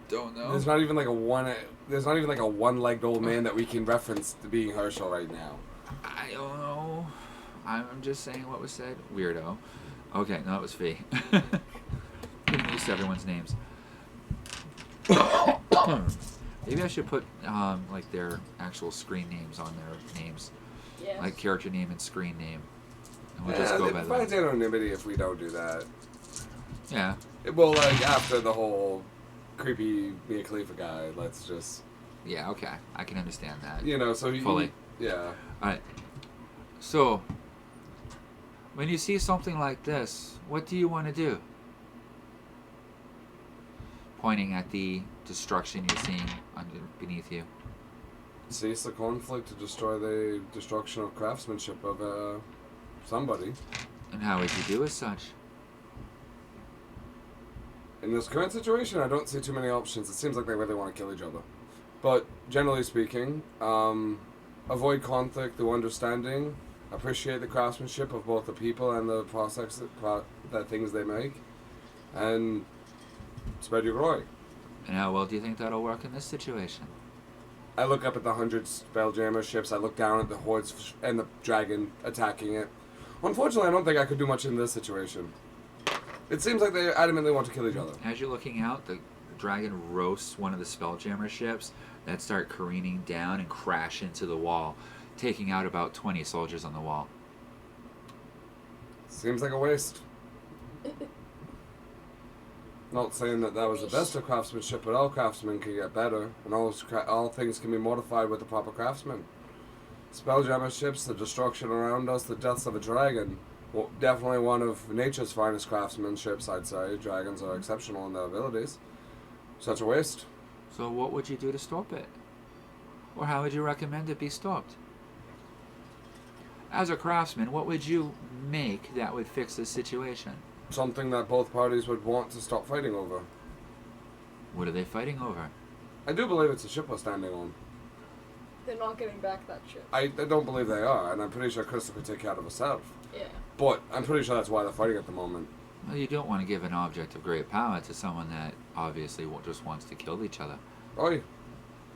don't know. There's not even like a one-legged old man that we can reference to being Herschel right now. I don't know. I'm just saying what was said. Weirdo. Okay, no, it was Fee. Getting used to everyone's names. Maybe I should put like their actual screen names on their names, Yes. like character name and screen name, and we'll Yeah, just go it by provides that. anonymity if we don't do that. Yeah. Well, like after the whole creepy Mia Khalifa guy, let's just Yeah. Okay, I can understand that. so you, Fully. yeah. All right. So, when you see something like this, what do you want to do? Pointing at the destruction you're seeing beneath you. Cease the conflict to destroy the destruction of craftsmanship of somebody. And how would you do as such? In this current situation, I don't see too many options. It seems like they really want to kill each other. But generally speaking, avoid conflict through understanding, appreciate the craftsmanship of both the people and the process that things they make, and spread your glory. And how well do you think that'll work in this situation? I look up at the 100 Spelljammer ships. I look down at the hordes and the dragon attacking it. Unfortunately, I don't think I could do much in this situation. It seems like they adamantly want to kill each other. As you're looking out, the dragon roasts one of the Spelljammer ships that start careening down and crash into the wall, taking out about 20 soldiers on the wall. Seems like a waste. Not saying that was the best of craftsmanship, but all craftsmen can get better, and all things can be modified with the proper craftsman. Spelljammer ships, the destruction around us, the deaths of a dragon. Well, definitely one of nature's finest craftsmanships, I'd say. Dragons are exceptional in their abilities. Such a waste. So what would you do to stop it? Or how would you recommend it be stopped? As a craftsman, what would you make that would fix this situation? Something that both parties would want to stop fighting over. What are they fighting over? I do believe it's a ship we're standing on. They're not getting back that ship. I don't believe they are, and I'm pretty sure Crystal could take care of herself. Yeah. But I'm pretty sure that's why they're fighting at the moment. Well, you don't want to give an object of great power to someone that obviously just wants to kill each other. Oi.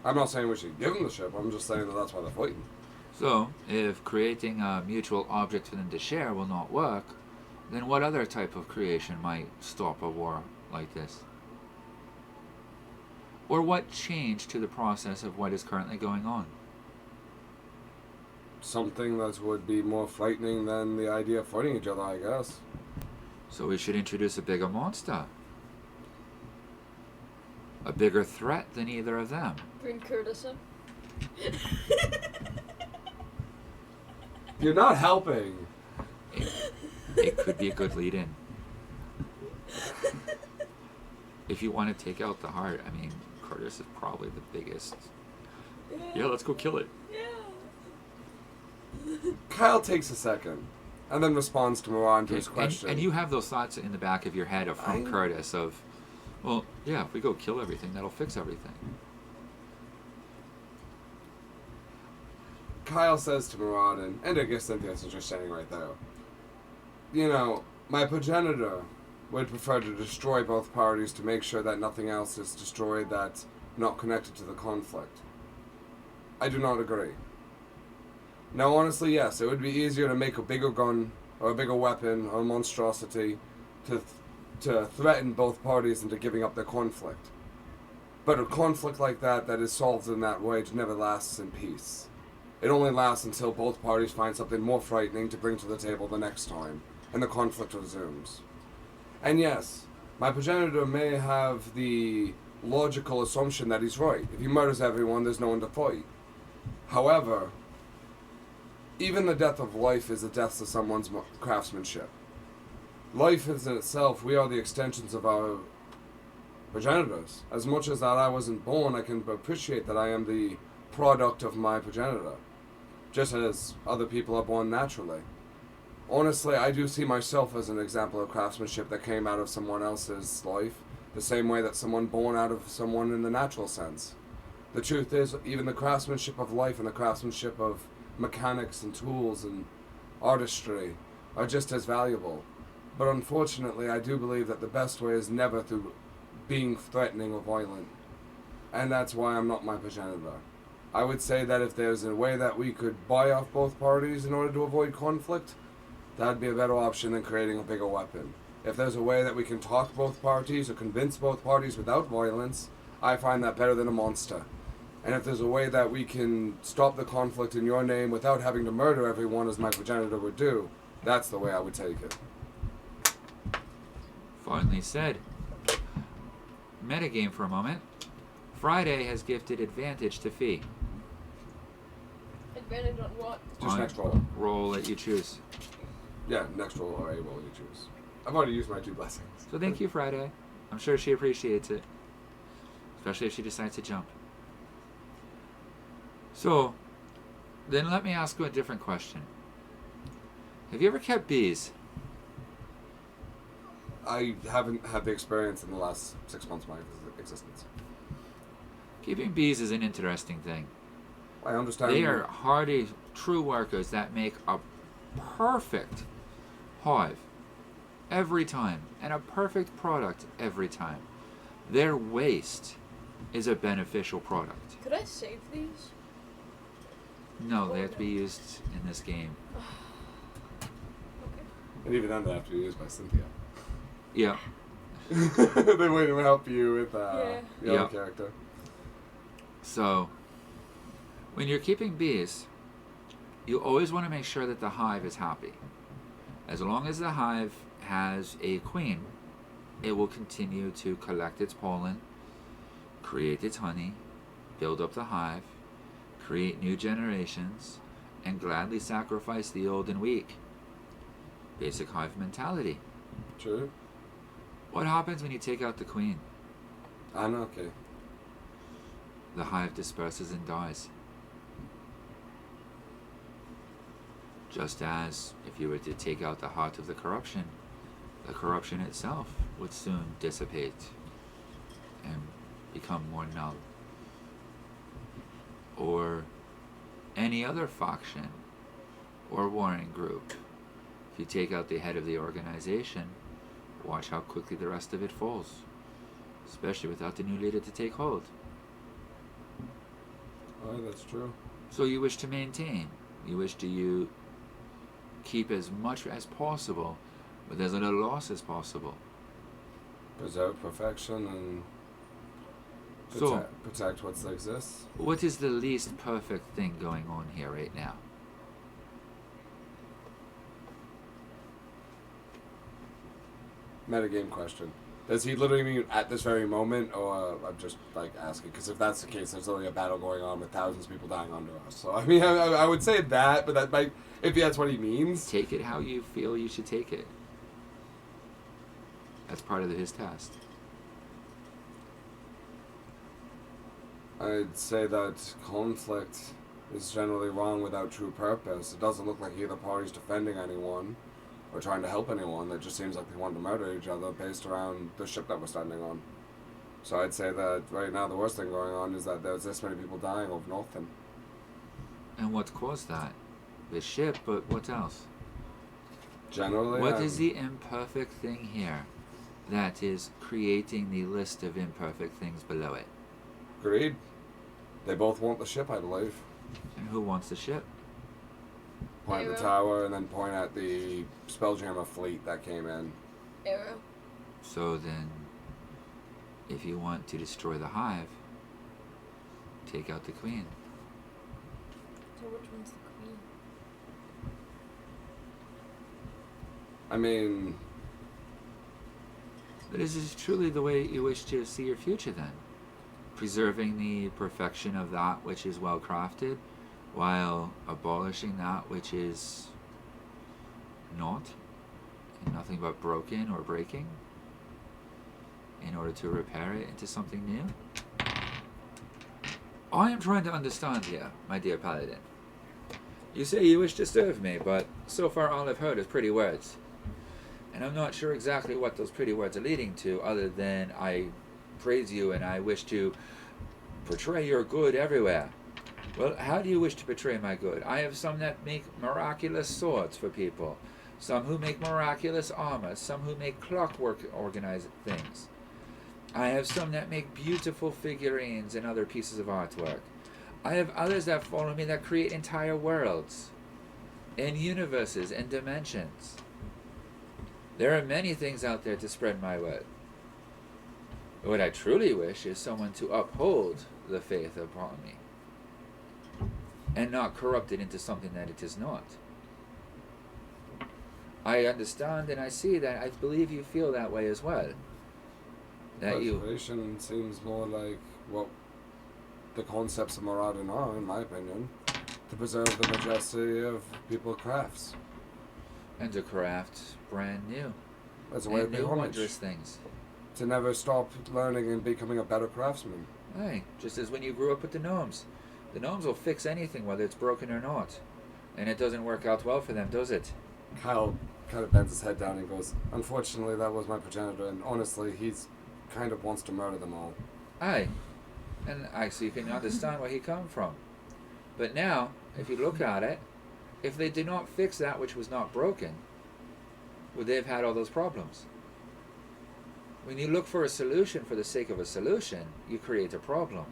I'm not saying we should give them the ship, I'm just saying that that's why they're fighting. So, if creating a mutual object for them to share will not work, then what other type of creation might stop a war like this? Or what change to the process of what is currently going on? Something that would be more frightening than the idea of fighting each other, I guess. So we should introduce a bigger monster. A bigger threat than either of them. Bring Curtis in. You're not helping. It could be a good lead-in. If you want to take out the heart, I mean, Curtis is probably the biggest. Yeah, let's go kill it. Yeah. Kyle takes a second, and then responds to Moran to his And, question. and you have those thoughts in the back of your head from Curtis of, well, yeah, if we go kill everything, that'll fix everything. Kyle says to Moran, and I guess Cynthia, since you're standing right there, you know, my progenitor would prefer to destroy both parties to make sure that nothing else is destroyed that's not connected to the conflict. I do not agree. Now, honestly, yes, it would be easier to make a bigger gun or a bigger weapon or a monstrosity to threaten both parties into giving up their conflict. But a conflict like that is solved in that way never lasts in peace. It only lasts until both parties find something more frightening to bring to the table the next time, and the conflict resumes. And yes, my progenitor may have the logical assumption that he's right. If he murders everyone, there's no one to fight. However, even the death of life is a death to someone's craftsmanship. Life is in itself, we are the extensions of our progenitors. As much as that I wasn't born, I can appreciate that I am the product of my progenitor, just as other people are born naturally. Honestly, I do see myself as an example of craftsmanship that came out of someone else's life, the same way that someone born out of someone in the natural sense. The truth is, even the craftsmanship of life and the craftsmanship of mechanics and tools and artistry are just as valuable. But unfortunately, I do believe that the best way is never through being threatening or violent. And that's why I'm not my progenitor. I would say that if there's a way that we could buy off both parties in order to avoid conflict, that'd be a better option than creating a bigger weapon. If there's a way that we can talk both parties or convince both parties without violence, I find that better than a monster. And if there's a way that we can stop the conflict in your name without having to murder everyone as my progenitor would do, that's the way I would take it. Finally said. Metagame for a moment. Friday has gifted advantage to Fee. Advantage on what? Just On next roll. Roll that you choose. Yeah, next roll or a roll you choose. I've already used my 2 blessings. So thank you, Friday. I'm sure she appreciates it. Especially if she decides to jump. So, then let me ask you a different question. Have you ever kept bees? I haven't had the experience in the last 6 months of my existence. Keeping bees is an interesting thing. I understand. They are hardy, true workers that make a perfect hive every time, and a perfect product every time. Their waste is a beneficial product. Could I save these? Oh, No, they have to be used in this game. Okay. And even then, they have to be used by Cynthia. Yeah. They wouldn't help you with Yeah. the Yeah. other character. So, when you're keeping bees, you always want to make sure that the hive is happy. As long as the hive has a queen, it will continue to collect its pollen, create its honey, build up the hive, create new generations, and gladly sacrifice the old and weak. Basic hive mentality. True. What happens when you take out the queen? Anarchy. The hive disperses and dies. Just as if you were to take out the heart of the corruption itself would soon dissipate and become more null. Or any other faction or warring group. If you take out the head of the organization, watch how quickly the rest of it falls, especially without the new leader to take hold. Oh, that's true. So you wish to maintain, you keep as much as possible with as little loss as possible. Preserve perfection and So, protect what exists. what is the least perfect thing going on here right now? Metagame question. Does he literally mean at this very moment, or I'm just like asking? Because if that's the case, there's literally a battle going on with thousands of people dying under us. So I mean, I would say that, but that might, if that's what he means. Take it how you feel you should take it. That's part of his test. I'd say that conflict is generally wrong without true purpose. It doesn't look like either party's defending anyone or trying to help anyone. It just seems like they want to murder each other based around the ship that we're standing on. So I'd say that right now the worst thing going on is that there's this many people dying over nothing. And what caused that? The ship, but what else? Generally, What is the imperfect thing here that is creating the list of imperfect things below it? Agreed. They both want the ship, I believe. And who wants the ship? Point at the Arrow. tower and then point at the Spelljammer fleet that came in. Arrow. So then, if you want to destroy the hive, take out the queen. So which one's the queen? I mean, But is this truly the way you wish to see your future then? Preserving the perfection of that which is well crafted, while abolishing that which is not, and nothing but broken or breaking, in order to repair it into something new? I am trying to understand here, my dear paladin. You say you wish to serve me, but so far all I've heard is pretty words. And I'm not sure exactly what those pretty words are leading to, other than I praise you and I wish to portray your good everywhere. Well, how do you wish to portray my good? I have some that make miraculous swords for people, some who make miraculous armor, some who make clockwork organized things. I have some that make beautiful figurines and other pieces of artwork. I have others that follow me that create entire worlds and universes and dimensions. There are many things out there to spread my word. What I truly wish is someone to uphold the faith upon me and not corrupt it into something that it is not. I understand and I see that. I believe you feel that way as well. That you preservation seems more like what the concepts of Moradin are, in my opinion. To preserve the majesty of people's crafts. and to craft brand new As a way of and paying new homage. wondrous things. To never stop learning and becoming a better craftsman. Aye, just as when you grew up with the gnomes. The gnomes will fix anything, whether it's broken or not. And it doesn't work out well for them, does it? Kyle kind of bends his head down and goes, unfortunately, that was my progenitor, and honestly, he's kind of wants to murder them all. Aye. And so you can understand where he come from. But now, if you look at it, if they did not fix that which was not broken, would they have had all those problems? When you look for a solution for the sake of a solution, you create a problem.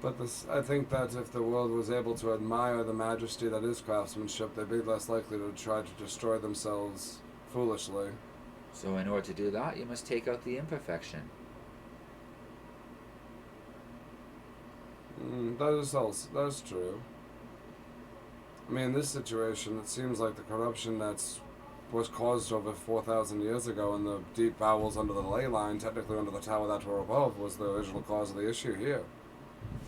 But I think that if the world was able to admire the majesty that is craftsmanship, they'd be less likely to try to destroy themselves foolishly. So in order to do that, you must take out the imperfection. That is true. I mean, in this situation, it seems like the corruption was caused over 4,000 years ago in the deep bowels under the ley line, technically under the tower that were above, was the original cause of the issue here.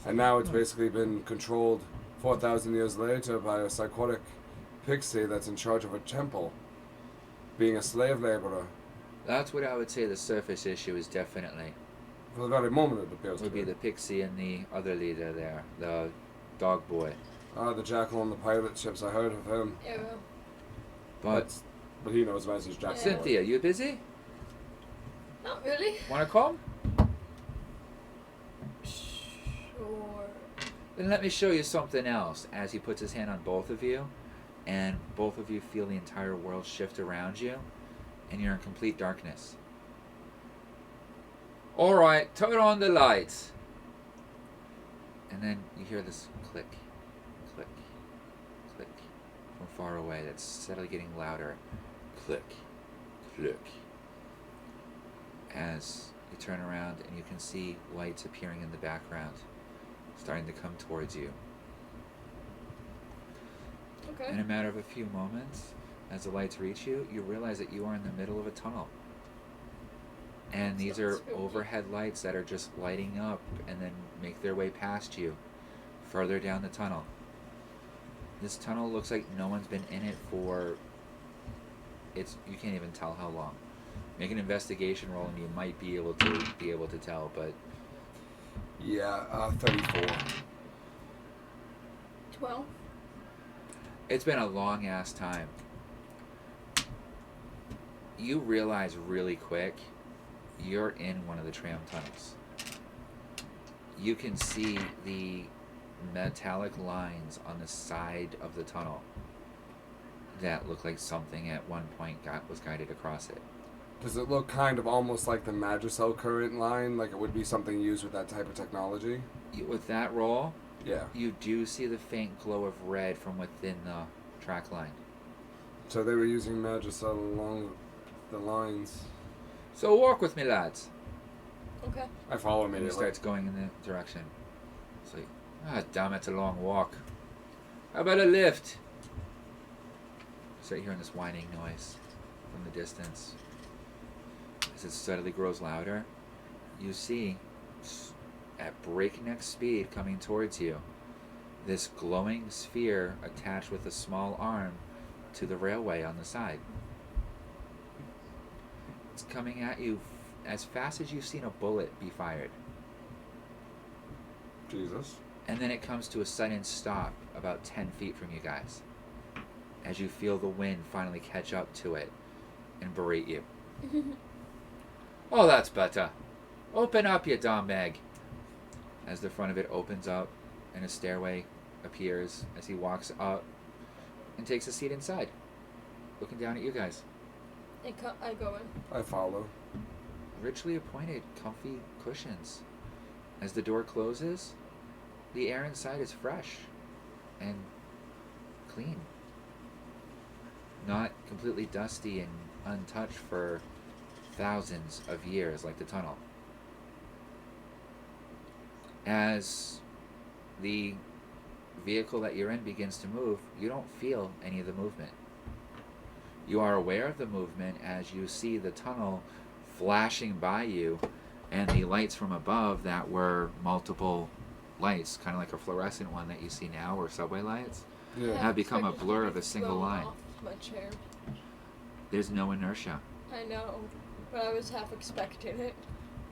And now it's basically been controlled 4,000 years later by a psychotic pixie that's in charge of a temple, being a slave laborer. That's what I would say the surface issue is definitely. For the very moment, it appears Would to be the pixie and the other leader there, the dog boy. the jackal on the pirate ships, I heard of him. Arrow. But But he knows about his jackal. Yeah. Cynthia, you busy? Not really. Wanna come? Sure. Then let me show you something else. As he puts his hand on both of you, and both of you feel the entire world shift around you, and you're in complete darkness. Alright, turn on the lights. And then you hear this click, click, click from far away that's steadily getting louder. Click, click. As you turn around and you can see lights appearing in the background, starting to come towards you. Okay. In a matter of a few moments, as the lights reach you, you realize that you are in the middle of a tunnel. And these are Sounds spooky. overhead lights that are just lighting up and then make their way past you, further down the tunnel. This tunnel looks like no one's been in it for, you can't even tell how long. Make an investigation roll and you might be able to tell, but Yeah, 34. 12. it's been a long ass time. You realize really quick you're in one of the tram tunnels. You can see the metallic lines on the side of the tunnel that look like something at one point was guided across it. Does it look kind of almost like the Magicel current line? Like it would be something used with that type of technology? With that roll, Yeah. you do see the faint glow of red from within the track line. So they were using Magicel along the lines. So walk with me, lads. Okay. I follow And he immediately. starts going in the direction. It's like, damn, it's a long walk. How about a lift? Start hearing this whining noise from the distance. As it steadily grows louder, you see, at breakneck speed coming towards you, this glowing sphere attached with a small arm to the railway on the side. It's coming at you as fast as you've seen a bullet be fired. Jesus. And then it comes to a sudden stop about 10 feet from you guys as you feel the wind finally catch up to it and berate you. Oh, that's better. Open up, you dumb egg. As the front of it opens up and a stairway appears as he walks up and takes a seat inside, looking down at you guys. I go in. I follow. Richly appointed, comfy cushions. As the door closes, the air inside is fresh and clean. Not completely dusty and untouched for thousands of years like the tunnel. As the vehicle that you're in begins to move, you don't feel any of the movement. You are aware of the movement as you see the tunnel flashing by you and the lights from above that were multiple lights, kind of like a fluorescent one that you see now or subway lights, Yeah. have become a expected blur to of be a single thrown line. off my chair. There's no inertia. I know, but I was half expecting it.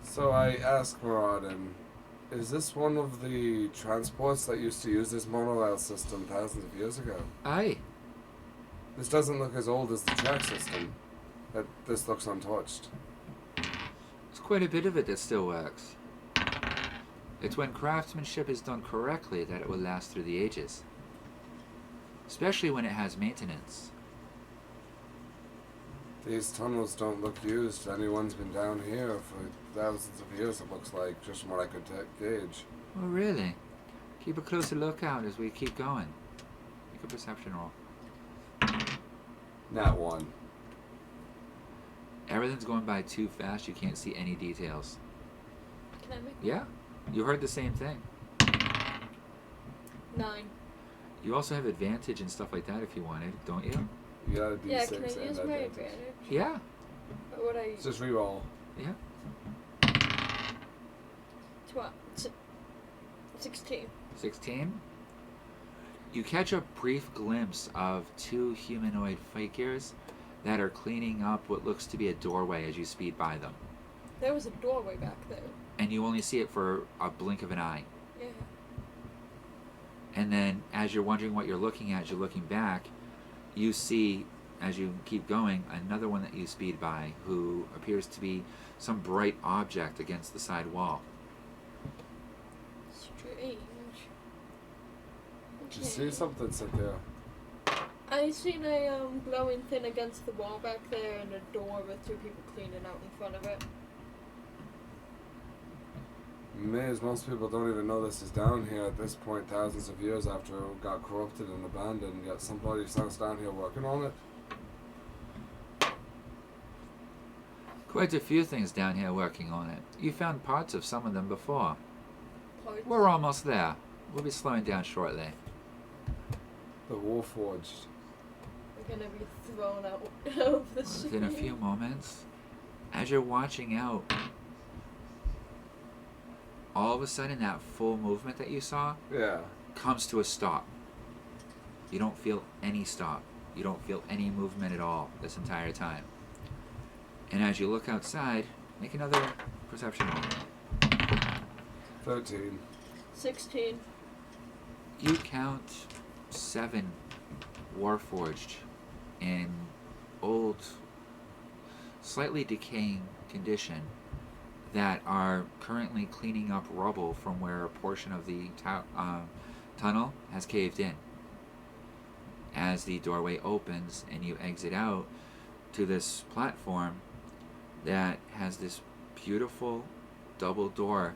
So I asked Moradin, is this one of the transports that used to use this monorail system thousands of years ago? Aye. This doesn't look as old as the track system. This looks untouched. There's quite a bit of it that still works. It's when craftsmanship is done correctly that it will last through the ages. Especially when it has maintenance. These tunnels don't look used. Anyone's been down here for thousands of years, it looks like, just from what I could gauge. Oh, really? Keep a closer lookout as we keep going. Make a perception roll. Not one. Everything's going by too fast, you can't see any details. Can I make Yeah, you heard the same thing. 9? You also have advantage and stuff like that if you wanted, don't you? You got a D6 Yeah, can I and use that my advantage. advantage? Yeah, Or would I Just reroll. yeah. 16. 16. You catch a brief glimpse of two humanoid figures that are cleaning up what looks to be a doorway as you speed by them. There was a doorway back there. And you only see it for a blink of an eye. Yeah. And then as you're wondering what you're looking at, as you're looking back, you see, as you keep going, another one that you speed by who appears to be some bright object against the side wall. Strange. Did you see something sit there? I seen a glowing thing against the wall back there and a door with two people cleaning out in front of it. Maze, most people don't even know this is down here at this point, thousands of years after it got corrupted and abandoned, yet somebody sounds down here working on it. Quite a few things down here working on it. You found parts of some of them before. Parts. We're almost there. We'll be slowing down shortly. The Warforged. We're gonna be thrown out of the city. Within a few moments, as you're watching out, all of a sudden that full movement that you saw Yeah. comes to a stop. You don't feel any stop. You don't feel any movement at all this entire time. And as you look outside, make another perception roll. 13. 16. You count 7 Warforged in old, slightly decaying condition that are currently cleaning up rubble from where a portion of the tunnel has caved in. as the doorway opens and you exit out to this platform that has this beautiful double door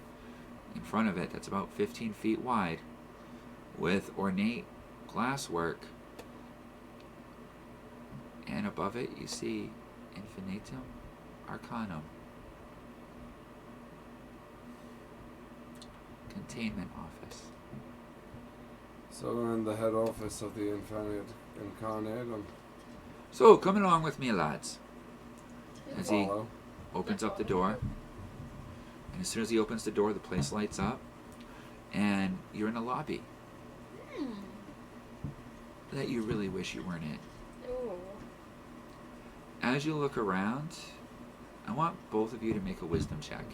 in front of it that's about 15 feet wide with ornate glasswork, and above it you see Infinitum Arcanum. Containment office. So we're in the head office of the Incarnatum. So, come along with me, lads. As he Follow. opens up the door, and as soon as he opens the door, the place lights up, and you're in a lobby that you really wish you weren't in. Ooh. As you look around, I want both of you to make a wisdom check.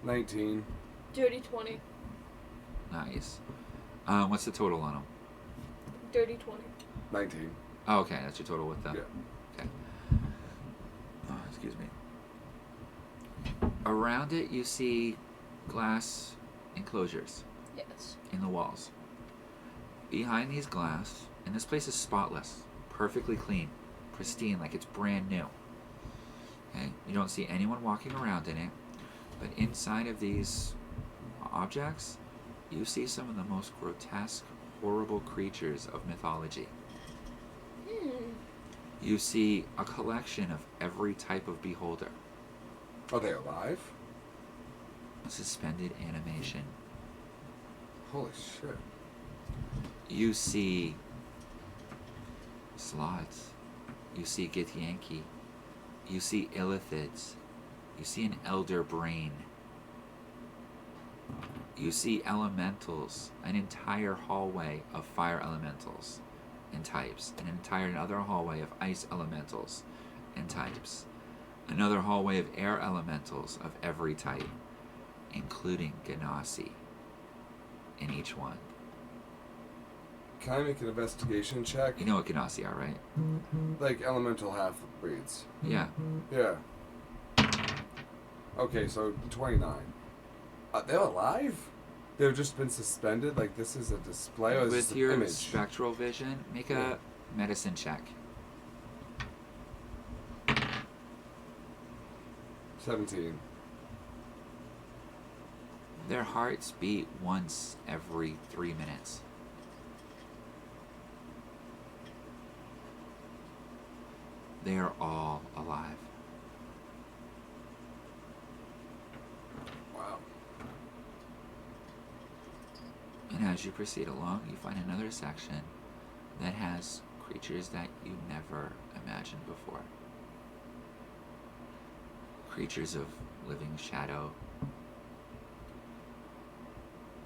19. Dirty 20. Nice. What's the total on them? Dirty 20. 19. Oh, okay, that's your total with them. Yeah. Okay. Oh, excuse me. Around it, you see glass enclosures Yes. in the walls. Behind these glass, and this place is spotless, perfectly clean, pristine, like it's brand new. Okay, you don't see anyone walking around in it, but inside of these objects, you see some of the most grotesque, horrible creatures of mythology. You see a collection of every type of beholder. Are they alive? Suspended animation. Holy shit. You see sloths. You see Githyanki. You see illithids. You see an elder brain. You see elementals, an entire hallway of fire elementals and types, an entire another hallway of ice elementals and types, another hallway of air elementals of every type, including Ganassi in each one. Can I make an investigation check? You know what Ganassi are, right? Like elemental half breeds. Yeah. Yeah. Okay, so 29. They're alive? They've just been suspended? Like this is a display or is this With an your image? spectral vision, make a Yeah. medicine check. 17. Their hearts beat once every 3 minutes. They are all alive. Wow. And as you proceed along, you find another section that has creatures that you never imagined before. Creatures of living shadow,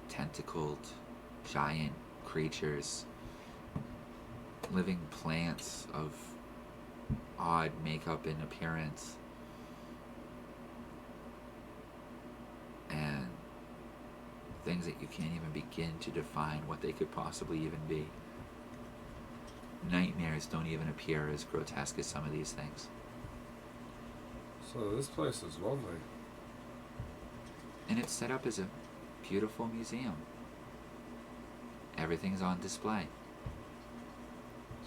tentacled giant creatures, living plants of odd makeup and appearance, and things that you can't even begin to define what they could possibly even be. Nightmares don't even appear as grotesque as some of these things. So this place is lovely. And it's set up as a beautiful museum. Everything's on display.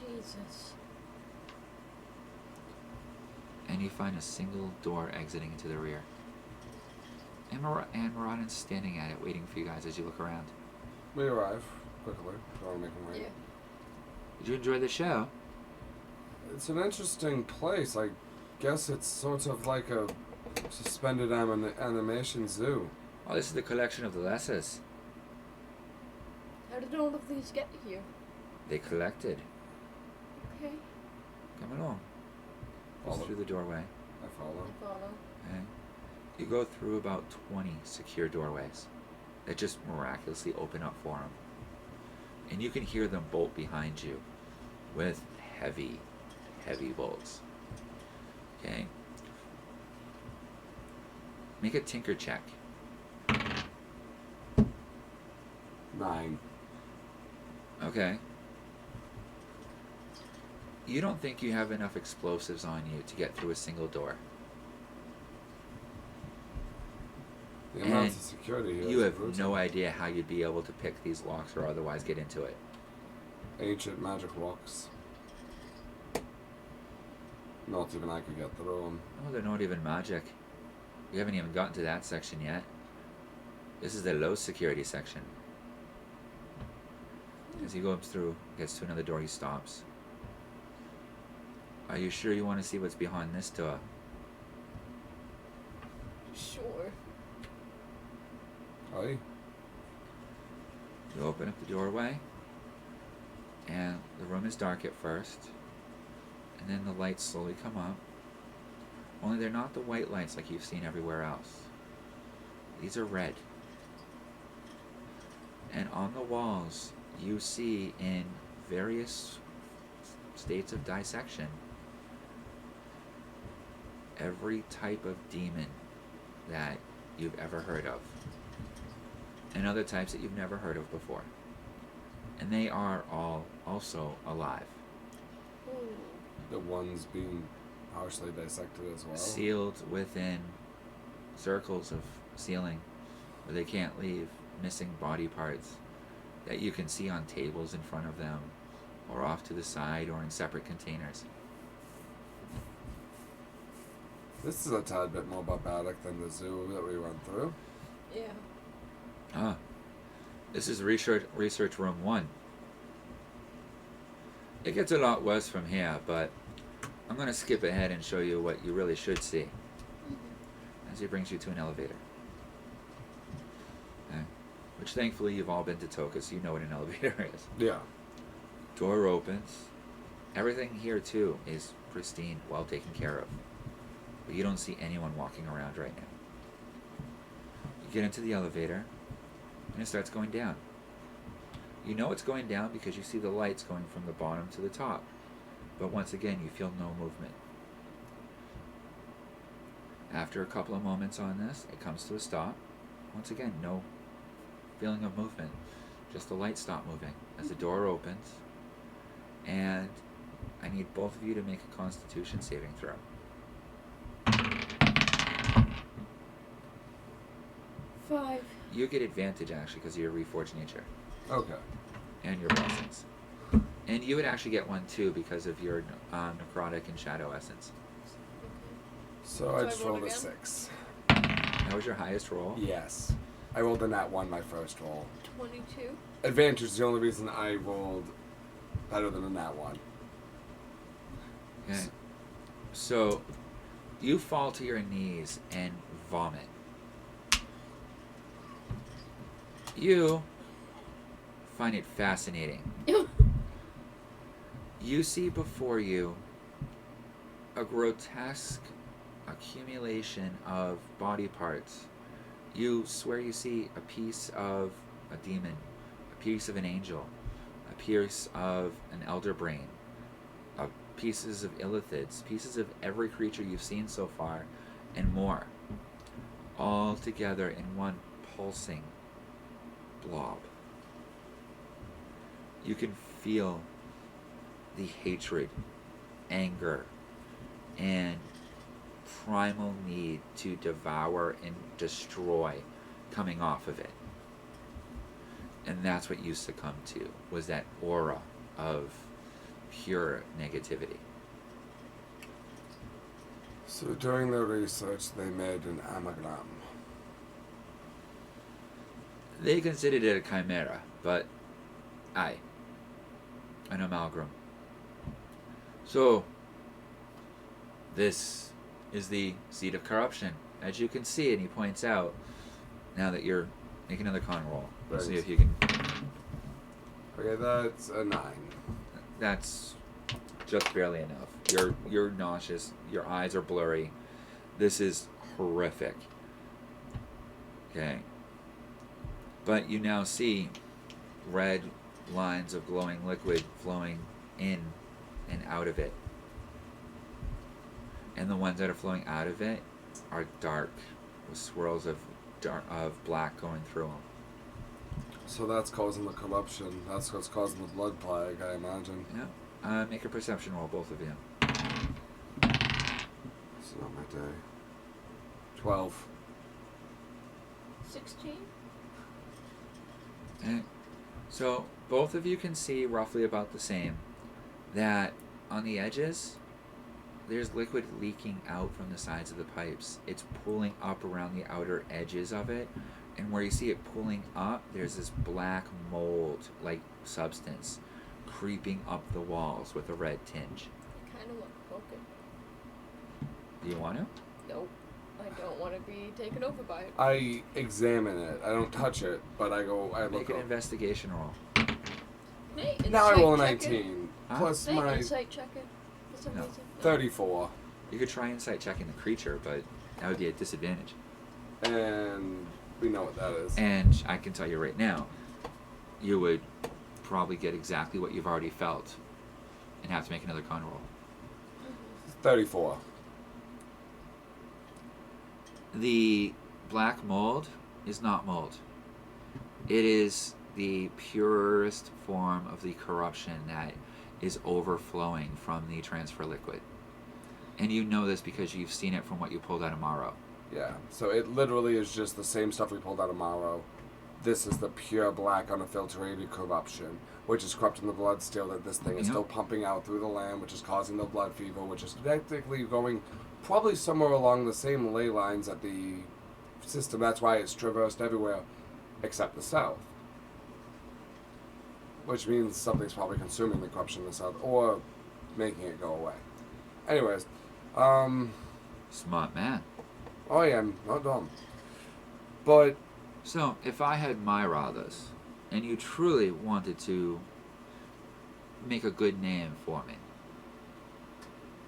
Jesus. And you find a single door exiting into the rear. And Maraudon's standing at it, waiting for you guys as you look around. We arrive quickly. Don't want to make them wait. Yeah. Did you enjoy the show? It's an interesting place. I guess it's sort of like a suspended animation zoo. Oh, this is the collection of the lessers. How did all of these get here? They collected. Okay. Come along. Goes Follow. through the doorway. I follow. I follow. Okay. You go through about 20 secure doorways that just miraculously open up for them. And you can hear them bolt behind you with heavy, heavy bolts. Okay? Make a tinker check. 9. Okay. You don't think you have enough explosives on you to get through a single door. The amount And of security here you is have brutal. no idea how you'd be able to pick these locks or otherwise get into it. Ancient magic rocks. Not even I could get through them. Oh, they're not even magic. You haven't even gotten to that section yet. This is the low security section. As he goes through, gets to another door, he stops. Are you sure you want to see what's behind this door? Sure. Aye. You open up the doorway, and the room is dark at first, and then the lights slowly come up. Only they're not the white lights like you've seen everywhere else. These are red. And on the walls, you see in various states of dissection every type of demon that you've ever heard of, and other types that you've never heard of before. And they are all also alive, The ones being partially dissected as well. sealed within circles of ceiling where they can't leave, missing body parts that you can see on tables in front of them or off to the side or in separate containers. This is a tad bit more barbaric than the zoo that we went through. Yeah. Ah, this is research room 1. It gets a lot worse from here, but I'm going to skip ahead and show you what you really should see as he brings you to an elevator. Okay. Which thankfully you've all been to Toka, so you know what an elevator is. Yeah. Door opens. Everything here too is pristine, well taken care of. But you don't see anyone walking around right now. You get into the elevator, and it starts going down. You know it's going down because you see the lights going from the bottom to the top. But once again, you feel no movement. After a couple of moments on this, it comes to a stop. Once again, no feeling of movement. Just the lights stop moving as the door opens. And I need both of you to make a Constitution saving throw. 5. You get advantage actually because of your reforged nature Okay. and your blessings. And you would actually get one too because of your necrotic and shadow essence. So So I I just roll rolled a again? 6. That was your highest roll. Yes. I rolled a nat 1 my first roll. 22. Advantage is the only reason I rolled better than a nat 1. Okay. So you fall to your knees and vomit. You find it fascinating. You see before you a grotesque accumulation of body parts. You swear you see a piece of a demon, a piece of an angel, a piece of an elder brain, pieces of illithids, pieces of every creature you've seen so far, and more, all together in one pulsing blob. You can feel the hatred, anger, and primal need to devour and destroy coming off of it. And that's what you succumb to, was that aura of pure negativity. So during their research, they made an amalgam. They considered it a chimera, but aye, an amalgam. So, this is the seed of corruption, as you can see, and he points out, now that you're making another con roll. Let's see Right. if you can. Okay, that's a 9. That's just barely enough. You're nauseous. Your eyes are blurry. This is horrific. Okay. But you now see red lines of glowing liquid flowing in and out of it. And the ones that are flowing out of it are dark, with swirls of black going through them. So that's causing the corruption. That's what's causing the blood plague, I imagine. Yeah. Make a perception roll, both of you. It's not my day. 12. 16? And so both of you can see roughly about the same. That on the edges, there's liquid leaking out from the sides of the pipes. It's pulling up around the outer edges of it. And where you see it pulling up, there's this black mold-like substance creeping up the walls with a red tinge. I kind of want to poke it. Do you want to? Nope. I don't want to be taken over by it. I examine it. I don't touch it, but I look Make an over. investigation roll. Nate, Now I insight roll a check it. 19. Huh? Plus Nate, my insight check it. For some No. reason. 34. You could try insight checking the creature, but that would be a disadvantage. And we know what that is. And I can tell you right now, you would probably get exactly what you've already felt and have to make another con roll. 34. The black mold is not mold. It is the purest form of the corruption that is overflowing from the transfer liquid. And you know this because you've seen it from what you pulled out of Morrow. Yeah. So it literally is just the same stuff we pulled out of Morrow. This is the pure black unadulterated corruption, which is corrupting the blood still that this thing is Yep. still pumping out through the land, which is causing the blood fever, which is technically going probably somewhere along the same ley lines at the system. That's why it's traversed everywhere except the south. Which means something's probably consuming the corruption in the south or making it go away. Anyways, Smart man. I am not dumb. But So, if I had my Rathas, and you truly wanted to make a good name for me,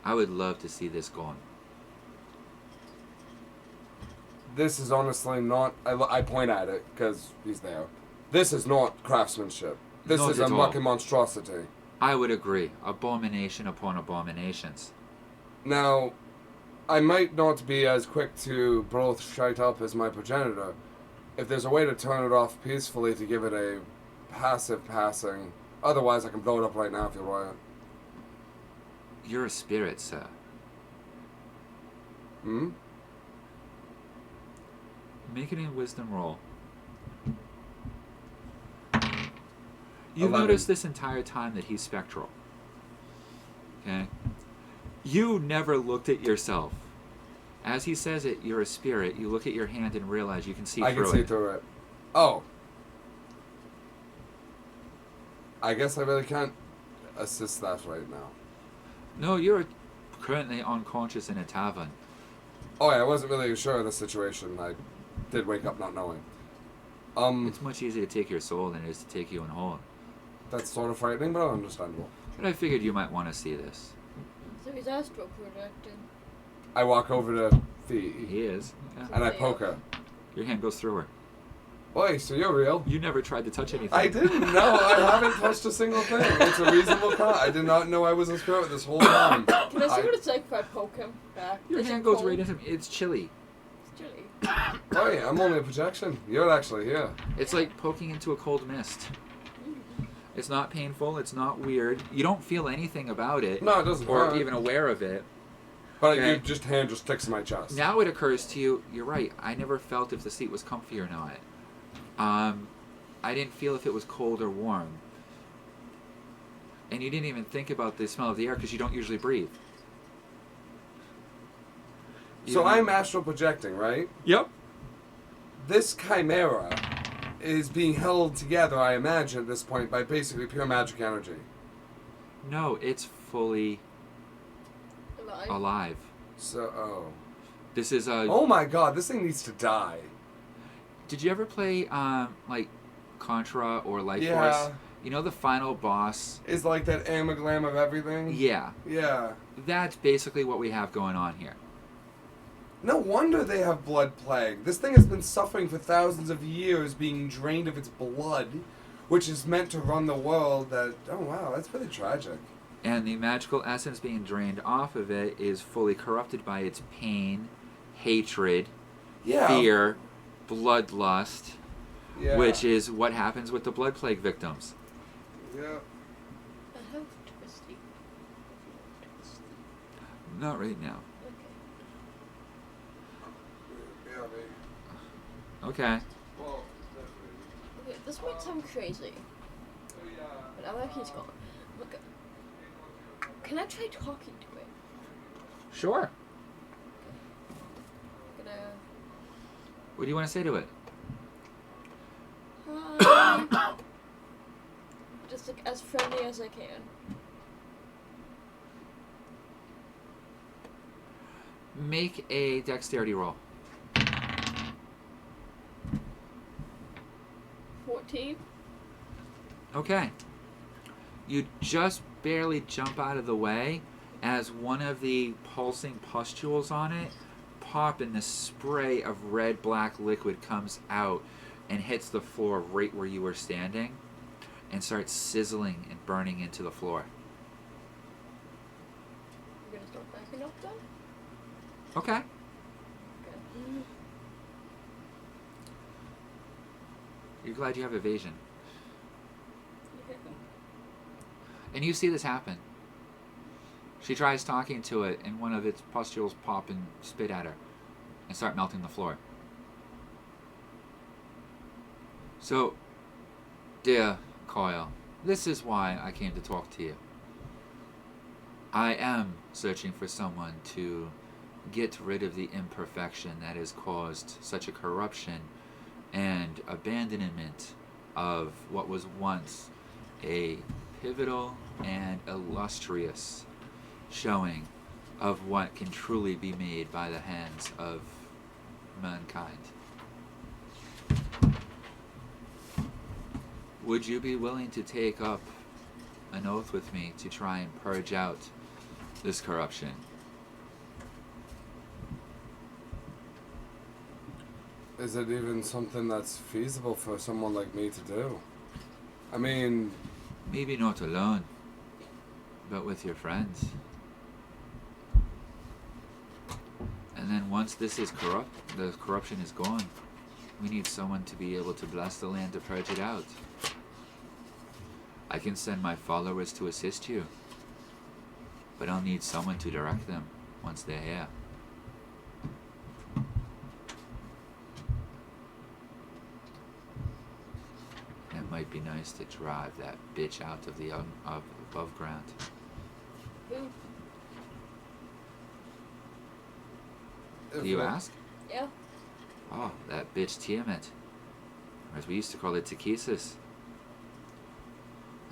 I would love to see this going. this is honestly not. I point at it because he's there. This is not craftsmanship. This Not is at a all. mucking monstrosity. I would agree. Abomination upon abominations. Now, I might not be as quick to blow shite up as my progenitor. If there's a way to turn it off peacefully to give it a passive passing, otherwise I can blow it up right now if you want it. You're a spirit, sir. Hmm? Make it a wisdom roll. You've 11. noticed this entire time that he's spectral. Okay? You never looked at yourself. As he says it, you're a spirit. You look at your hand and realize you can see I through can see it. through it. Oh. I guess I really can't assist that right now. No, you're currently unconscious in a tavern. Oh, yeah, I wasn't really sure of the situation. I did wake up not knowing. It's much easier to take your soul than it is to take you in whole. That's sort of frightening, but understandable. But I figured you might want to see this. So he's astral projecting. I walk over to Fee, He is. Yeah. and I poke her. Your hand goes through her. Oi, so you're real? You never tried to touch anything. I didn't know. I haven't touched a single thing. It's a reasonable cut. I did not know I was a spirit this whole time. Can I see what it's like if I poke him back? Your Is it hand goes cold? right into him. It's chilly. It's chilly. Oi, I'm only a projection. You're actually here. It's like poking into a cold mist. It's not painful. It's not weird. You don't feel anything about it. No, it doesn't Or hurt. even aware of it. But Okay. you just hand just sticks in my chest. Now it occurs to you, you're right. I never felt if the seat was comfy or not. I didn't feel if it was cold or warm. And you didn't even think about the smell of the air because you don't usually breathe. So I'm astral projecting, right? Yep. This chimera is being held together, I imagine, at this point by basically pure magic energy. No, it's fully Alive. alive. So, This is a... oh my god, this thing needs to die. Did you ever play, like, Contra or Life Yeah. Force? You know the final boss? Is like that amaglam of everything? Yeah. Yeah. That's basically what we have going on here. No wonder they have blood plague. This thing has been suffering for thousands of years, being drained of its blood, which is meant to run the world. That, oh wow, that's pretty tragic. And the magical essence being drained off of it is fully corrupted by its pain, hatred, Yeah. fear, bloodlust, Yeah. which is what happens with the blood plague victims. Yeah. I have twisty. Not right now. Okay. Yeah, Okay. Okay, this might sound crazy, but I like he's gone. Look, can I try talking to it? Sure. Gonna. What do you want to say to it? Just like as friendly as I can. Make a dexterity roll. 14. Okay. You just barely jump out of the way as one of the pulsing pustules on it pop and the spray of red-black liquid comes out and hits the floor right where you were standing and starts sizzling and burning into the floor. We're gonna start backing up then? Okay. Okay. You're glad you have evasion. Okay. And you see this happen. She tries talking to it, and one of its pustules pop and spit at her and start melting the floor. So, dear Coil, this is why I came to talk to you. I am searching for someone to get rid of the imperfection that has caused such a corruption and abandonment of what was once a pivotal and illustrious showing of what can truly be made by the hands of mankind. Would you be willing to take up an oath with me to try and purge out this corruption? Is it even something that's feasible for someone like me to do? I mean, Maybe not alone, but with your friends. And then once this is corrupt, the corruption is gone, we need someone to be able to bless the land to purge it out. I can send my followers to assist you, but I'll need someone to direct them once they're here. It might be nice to drive that bitch out of the above ground. Who? Do you ask? Yeah. Oh, that bitch Tiamat. Or as we used to call it, Takesis.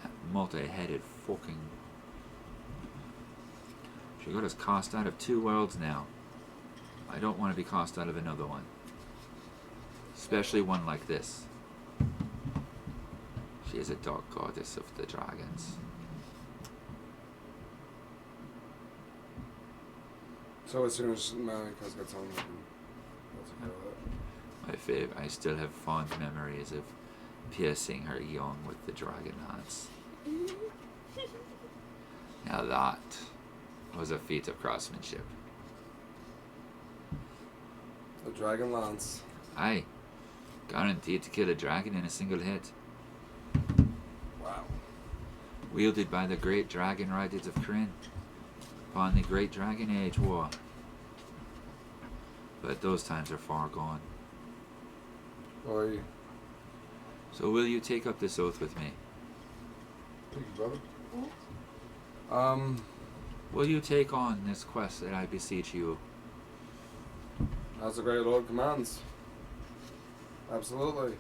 That multi-headed fucking... She got us cast out of 2 worlds now. I don't want to be cast out of another one. Especially one like this. She is a dark goddess of the dragons. so as soon as Marika's got home, My favorite. I still have fond memories of piercing her young with the dragon lance. Now that was a feat of craftsmanship. the dragon lance. Aye, guaranteed to kill a dragon in a single hit. Wow. Wielded by the great dragon riders of Kryn upon the Great Dragon Age War. But those times are far gone. Oi. So will you take up this oath with me? Thank you, brother. Will you take on this quest that I beseech you? As the great Lord commands. Absolutely.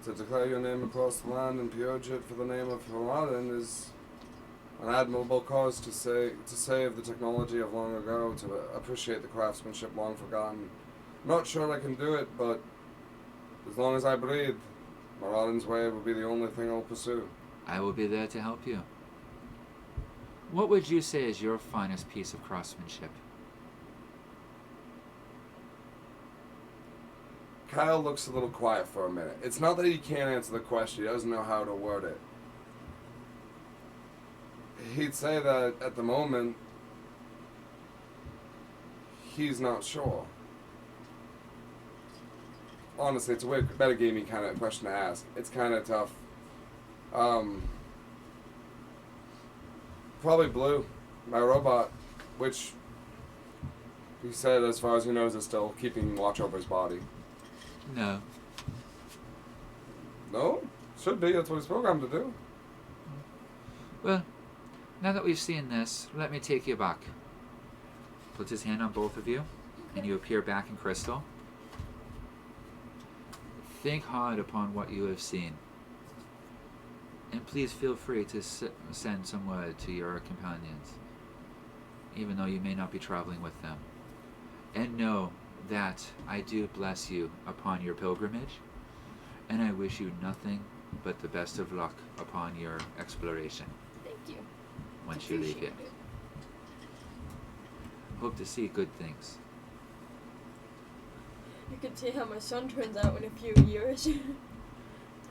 To declare your name across the land and purge it for the name of Haradin is an admirable cause to save the technology of long ago, to appreciate the craftsmanship long forgotten. Not sure I can do it, but as long as I breathe, Haradin's way will be the only thing I'll pursue. I will be there to help you. What would you say is your finest piece of craftsmanship? Kyle looks a little quiet for a minute. It's not that he can't answer the question, he doesn't know how to word it. He'd say that at the moment, he's not sure. Honestly, it's a weird metagamey kind of question to ask. It's kind of tough. Probably Blue, my robot, which he said, as far as he knows, is still keeping watch over his body. No. No, should be. That's what he's programmed to do. Well, now that we've seen this, let me take you back. Puts his hand on both of you, and you appear back in Crystal. Think hard upon what you have seen. And please feel free to send some word to your companions, even though you may not be traveling with them. And know that I do bless you upon your pilgrimage, and I wish you nothing but the best of luck upon your exploration Thank you. once you leave here. Appreciate it. Hope to see good things. You can see how my son turns out in a few years.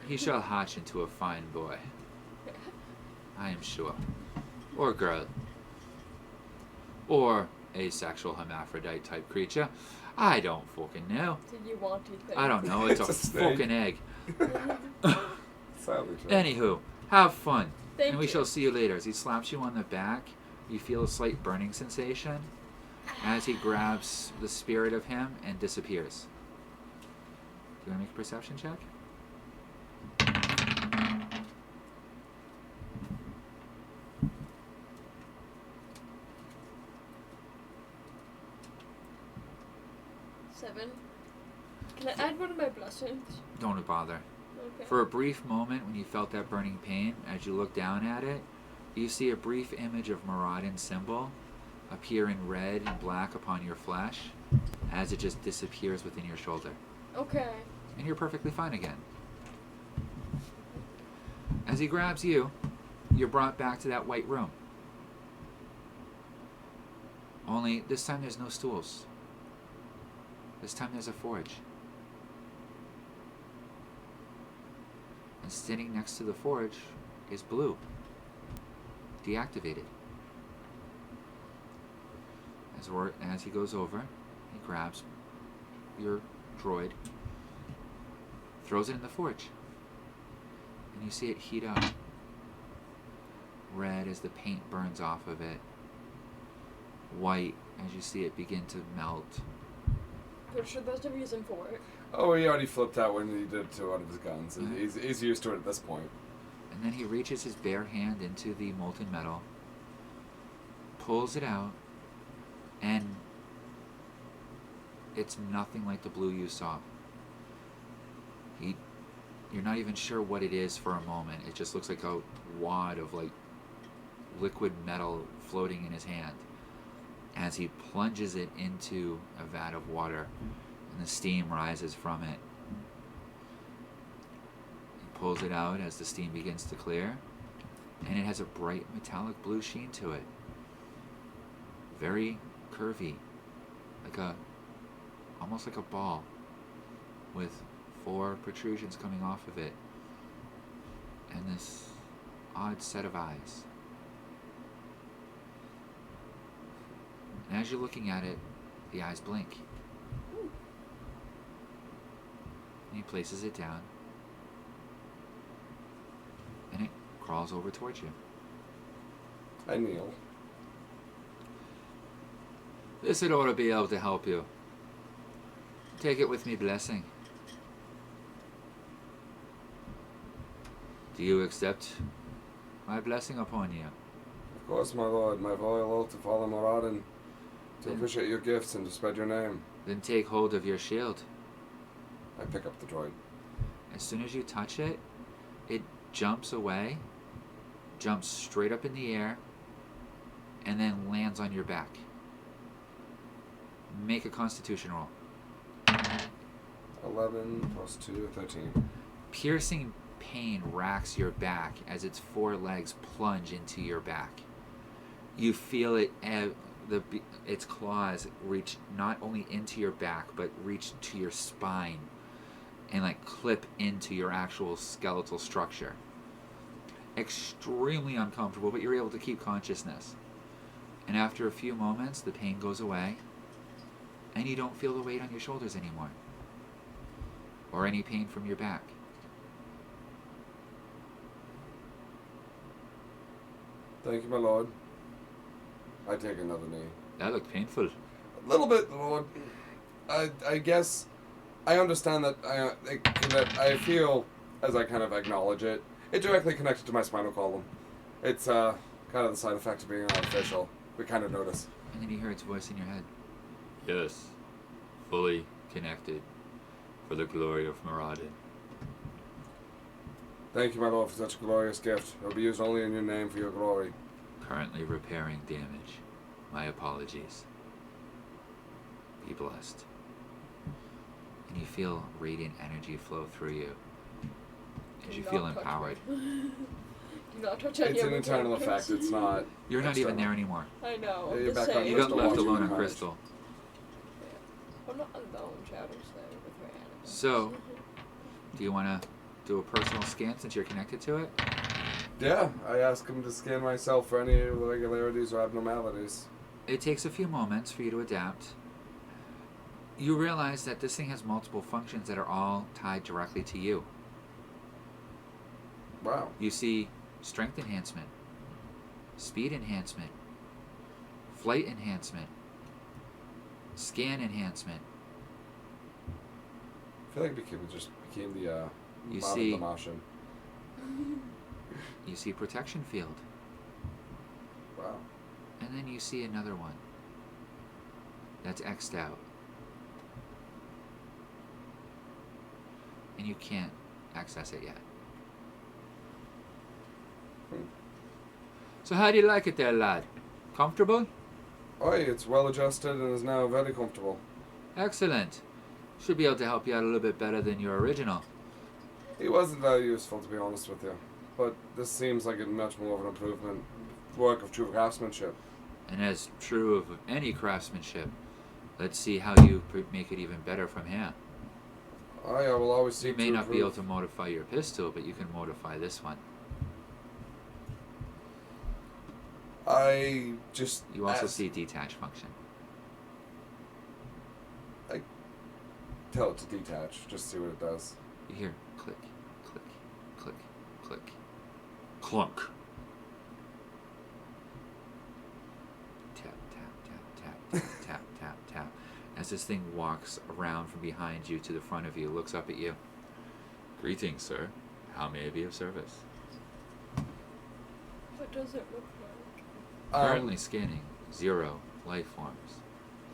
He shall hatch into a fine boy, I am sure. Or girl. Or asexual hermaphrodite type creature. I don't fucking know. Did you want to think? I don't know. It's, It's a a snake. fucking egg. Sadly true. Anywho, have fun. Thank and we you. shall see you later. As he slaps you on the back, you feel a slight burning sensation as he grabs the spirit of him and disappears. Do you want to make a perception check? Seven. Can I add one of my blessings? Don't bother. Okay. For a brief moment, when you felt that burning pain, as you look down at it, you see a brief image of Muradin's symbol appear in red and black upon your flesh as it just disappears within your shoulder. Okay. And you're perfectly fine again. As he grabs you, you're brought back to that white room. Only this time there's no stools. This time there's a forge. And sitting next to the forge is Blue. Deactivated. As he goes over, he grabs your droid, throws it in the forge, and you see it heat up. Red as the paint burns off of it. White as you see it begin to melt. Pretty sure there's a reason for it. Oh, he already flipped out when he did to one of his guns. Mhm. He's used to it at this point. And then he reaches his bare hand into the molten metal, pulls it out, and it's nothing like the Blue you saw. You're not even sure what it is for a moment. It just looks like a wad of like liquid metal floating in his hand as he plunges it into a vat of water, and the steam rises from it. He pulls it out as the steam begins to clear, and it has a bright metallic blue sheen to it. Very curvy, almost like a ball with 4 protrusions coming off of it, and this odd set of eyes. And as you're looking at it, the eyes blink. And he places it down, and it crawls over towards you. I kneel. This ought to be able to help you. Take it with me blessing. Do you accept my blessing upon you? Of course, my lord, my loyal oath to follow Muradin, to Then- appreciate your gifts and to spread your name. Then take hold of your shield. I pick up the droid. As soon as you touch it, it jumps away, jumps straight up in the air, and then lands on your back. Make a constitution roll. 11 plus 2, 13. Piercing pain racks your back as its 4 legs plunge into your back. You feel it, its claws reach not only into your back, but reach to your spine and like clip into your actual skeletal structure. Extremely uncomfortable, but you're able to keep consciousness. And after a few moments, the pain goes away, and you don't feel the weight on your shoulders anymore, or any pain from your back. Thank you, my lord. I take another knee. That looked painful. A little bit, lord. I guess I understand that I feel as I kind of acknowledge it. It directly connected to my spinal column. It's kind of the side effect of being artificial. We kind of notice. And then you hear its voice in your head. Yes, fully connected for the glory of Moradin. Thank you, my lord, for such a glorious gift. It will be used only in your name for your glory. Currently repairing damage. My apologies. Be blessed. And you feel radiant energy flow through you. As you Do feel not touch empowered. me. Do not touch any It's of an the internal characters. effect. It's not. You're not even external. there anymore. I know. Yeah, I'm you're just back on saying. You Crystal got left watching alone on the Crystal. I'm not alone. Shadow's there with her animals. So, do you want to do a personal scan since you're connected to it? Yeah, I ask him to scan myself for any irregularities or abnormalities. It takes a few moments for you to adapt. You realize that this thing has multiple functions that are all tied directly to you. Wow. You see strength enhancement, speed enhancement, flight enhancement, scan enhancement. I feel like it just became the You Bob see- the Martian. You see protection field, Wow. and then you see another one that's X'd out. And you can't access it yet. Hmm. So how do you like it there, lad? Comfortable? Oi, it's well adjusted and is now very comfortable. Excellent. Should be able to help you out a little bit better than your original. He wasn't very useful, to be honest with you. But this seems like a much more of an improvement. Work of true craftsmanship. And as true of any craftsmanship, let's see how you make it even better from here. I will always You seek may to not be able improve. to modify your pistol, but you can modify this one. I just. You also asked- see detach function. Tell it to detach, just see what it does. You hear click, click, click, click, clunk. Tap, tap, tap, tap, tap, tap, tap. As this thing walks around from behind you to the front of you, looks up at you. Greetings, sir. How may I be of service? What does it look like? Currently scanning 0 life forms.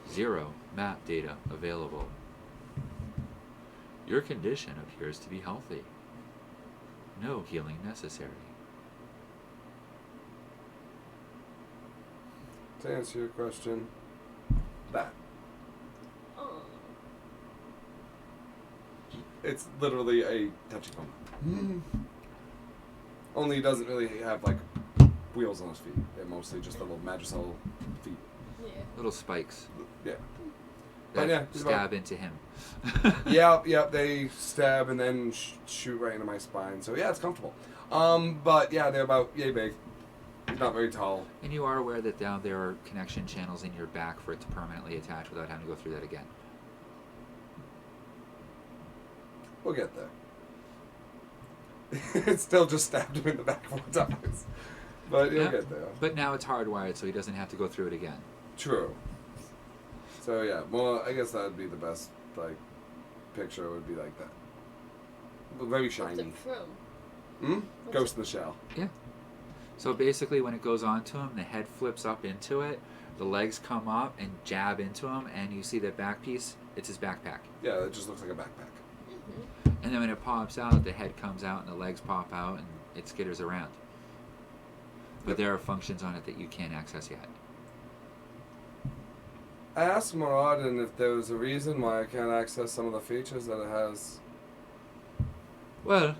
0 map data available. Your condition appears to be healthy. No healing necessary. To answer your question, that. Oh. It's literally a touchy phone. Only he doesn't really have like wheels on his feet. They're mostly just little Magicel feet. Yeah. Little spikes Yeah. that But yeah, he's about- stab into him. Yep. They stab and then shoot right into my spine. So yeah, it's comfortable. But yeah, they're about yay big. He's not very tall. And you are aware that now there are connection channels in your back for it to permanently attach without having to go through that again. We'll get there. It still just stabbed him in the back 4 times. But you'll Yeah. get there. But now it's hardwired, so he doesn't have to go through it again. True. So yeah, well, I guess that would be the best like picture would be like that. But very What's shiny. it from? Hmm? What's Ghost in the Shell. So basically, when it goes onto him, the head flips up into it, the legs come up and jab into him, and you see the back piece, it's his backpack. Yeah, it just looks like a backpack. Mm-hmm. And then when it pops out, the head comes out and the legs pop out and it skitters around. But Yep. there are functions on it that you can't access yet. I asked Moradin if there was a reason why I can't access some of the features that it has. Well,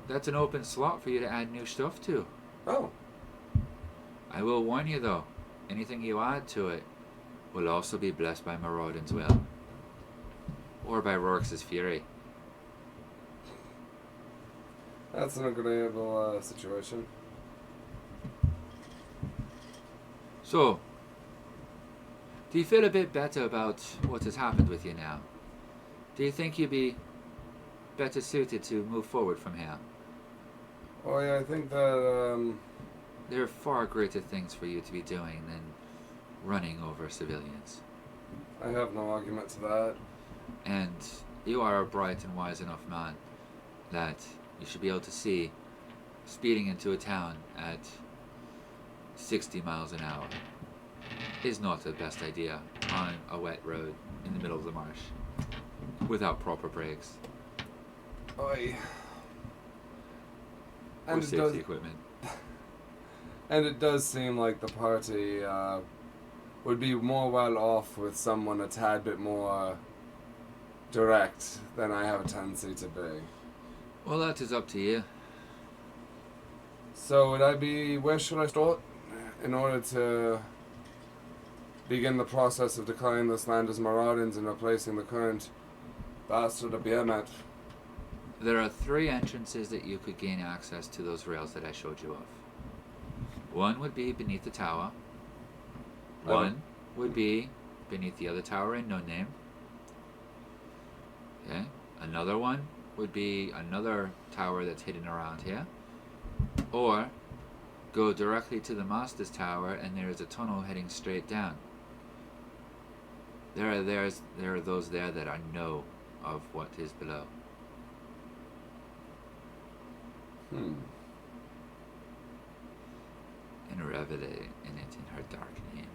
that's an open slot for you to add new stuff to. Oh, I will warn you though, anything you add to it will also be blessed by Maraudin's will. Or by Rorx's fury. that's an agreeable situation. So, do you feel a bit better about what has happened with you now? Do you think you'd be better suited to move forward from here? Oh yeah, I think that There are far greater things for you to be doing than running over civilians. I have no argument to that. And You are a bright and wise enough man that you should be able to see speeding into a town at 60 miles an hour is not the best idea on a wet road in the middle of the marsh without proper brakes Oi. or And it safety does, equipment. and it does seem like the party would be more well off with someone a tad bit more direct than I have a tendency to be. Well, that is up to you. So would I be, where should I start in order to begin the process of declaring this land as Maraudins and replacing the current bastard of Behemoth? There are 3 entrances that you could gain access to those rails that I showed you of. One would be beneath the tower. One would be beneath the other tower in No Name. Okay. Another one would be another tower that's hidden around here. Or go directly to the Master's Tower and there is a tunnel heading straight down. There are those there that I know of what is below. And revel in it in her dark name.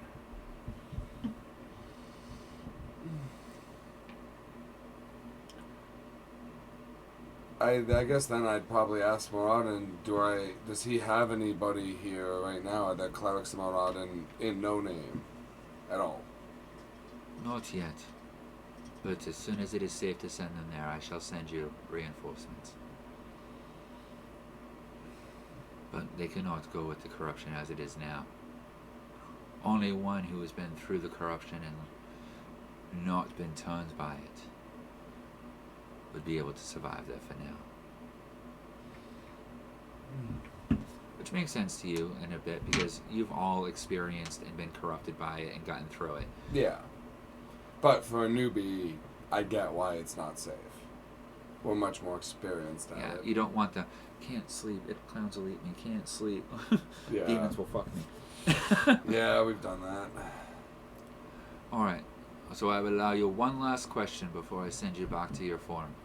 I guess then I'd probably ask Moradin, does he have anybody here right now that clerics Moradin in No Name at all? Not yet. But as soon as it is safe to send them there, I shall send you reinforcements. But they cannot go with the corruption as it is now. Only one who has been through the corruption and not been turned by it would be able to survive there for now. Which makes sense to you in a bit because you've all experienced and been corrupted by it and gotten through it. Yeah. But for a newbie, I get why it's not safe. We're much more experienced at Yeah, it. you don't want the can't sleep, clowns will eat me, can't sleep. Yeah. Demons will fuck me. Yeah, we've done that. Alright, so I will allow you one last question before I send you back to your form.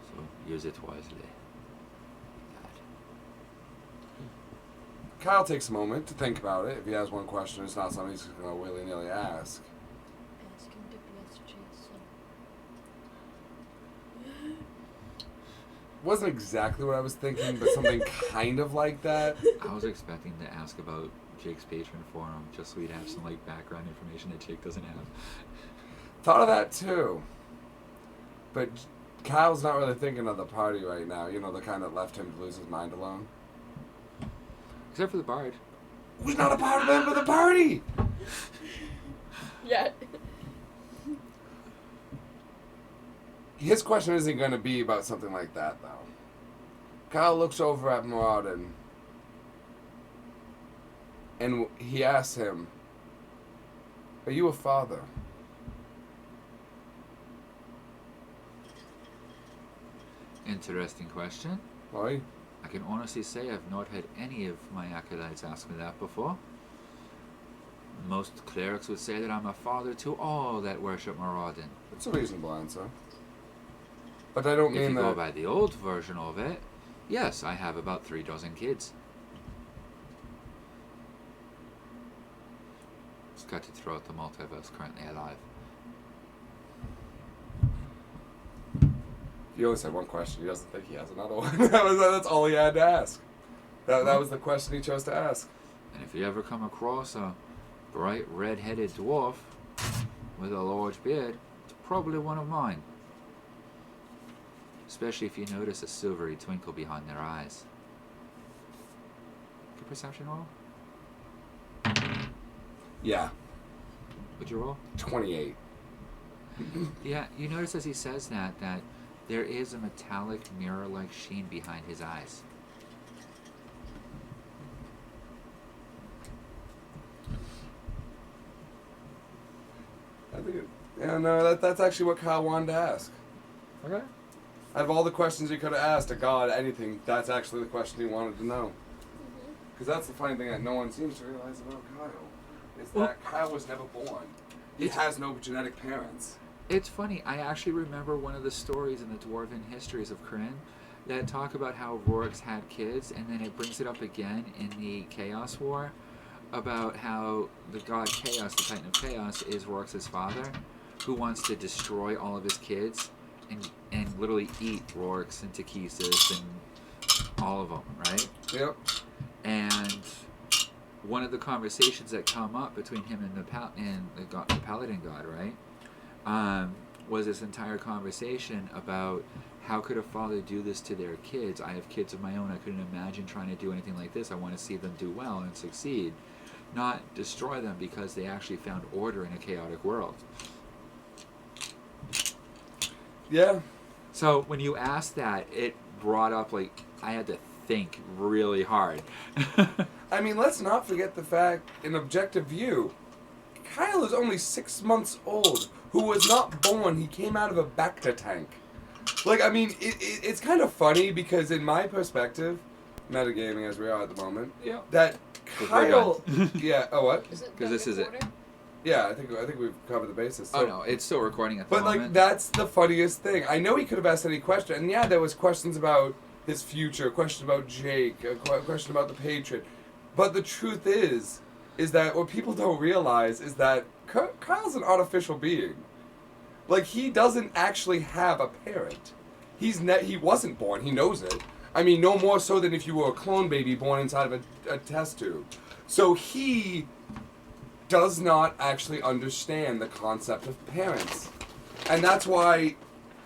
So use it wisely. Kyle takes a moment to think about it. If he has one question, it's not something he's going to willy-nilly ask. Ask him to be as Jason. Wasn't exactly what I was thinking, but something kind of like that. I was expecting to ask about Jake's patron forum, just so we'd have some like background information that Jake doesn't have. Thought of that too. But Kyle's not really thinking of the party right now. You know, the kind that left him to lose his mind alone. Except for the bard. Who's not a part of member of the party? Yet. His question isn't going to be about something like that, though. Kyle looks over at Moradin, and he asks him, "Are you a father?" Interesting question. Why? I can honestly say I've not had any of my acolytes ask me that before. Most clerics would say that I'm a father to all that worship Moradin. It's a reasonable answer. But I don't If mean you go that. by the old version of it, yes, I have about 3 dozen kids. Scattered throughout the multiverse currently alive. He only said one question. He doesn't think he has another one. That's all he had to ask. That was the question he chose to ask. And if you ever come across a bright red-headed dwarf with a large beard, it's probably one of mine. Especially if you notice a silvery twinkle behind their eyes. Good perception roll? Yeah, Would you roll? 28. Yeah, you notice as he says that there is a metallic mirror-like sheen behind his eyes. I think no, that's actually what Kyle wanted to ask. Okay. Out of all the questions he could have asked a god, anything, that's actually the question he wanted to know. Because that's the funny thing that no one seems to realize about Kyle. Is Well- that Kyle was never born. He has no genetic parents. It's funny. I actually remember one of the stories in the Dwarven histories of Kryn that talk about how Rorik's had kids, and then it brings it up again in the Chaos War about how the god Chaos, the Titan of Chaos, is Rorik's father, who wants to destroy all of his kids and literally eat Rorik's and Takhisis and all of them, right? Yep. And one of the conversations that come up between him and the Paladin god, right, was this entire conversation about how could a father do this to their kids? I have kids of my own. I couldn't imagine trying to do anything like this. I want to see them do well and succeed, not destroy them because they actually found order in a chaotic world. Yeah. So when you asked that, it brought up, like, I had to think really hard. I mean, let's not forget the fact, in objective view, Kyle is only 6 months old, who was not born. He came out of a Bacta tank. Like, I mean, it's kind of funny because in my perspective, metagaming as we are at the moment, Yeah. that We're Kyle... done. Yeah, oh what? Is it 'Cause this is it. recording? Yeah, I think we've covered the basis. Oh So- no, it's still recording at the But moment. like that's the funniest thing. I know he could have asked any question, and yeah, there was questions about his future, question about Jake, a question about the Patron. But the truth is that what people don't realize is that Kyle's an artificial being. Like he doesn't actually have a parent. He wasn't born. He knows it. I mean, no more so than if you were a clone baby born inside of a test tube. So he does not actually understand the concept of parents. And that's why,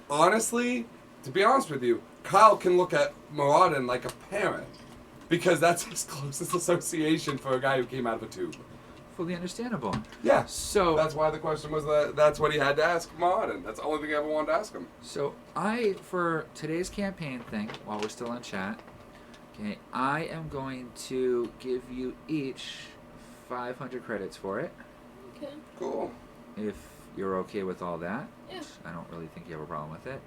honestly, to be honest with you, Kyle can look at Moradin like a parent. Because that's his closest association for a guy who came out of a tube. Fully understandable. Yeah. So That's why the question was that's what he had to ask Moradin. That's the only thing I ever wanted to ask him. So for today's campaign thing, while we're still on chat, okay, I am going to give you each 500 credits for it, Okay. Cool. if you're okay with all that. Yeah. I don't really think you have a problem with it.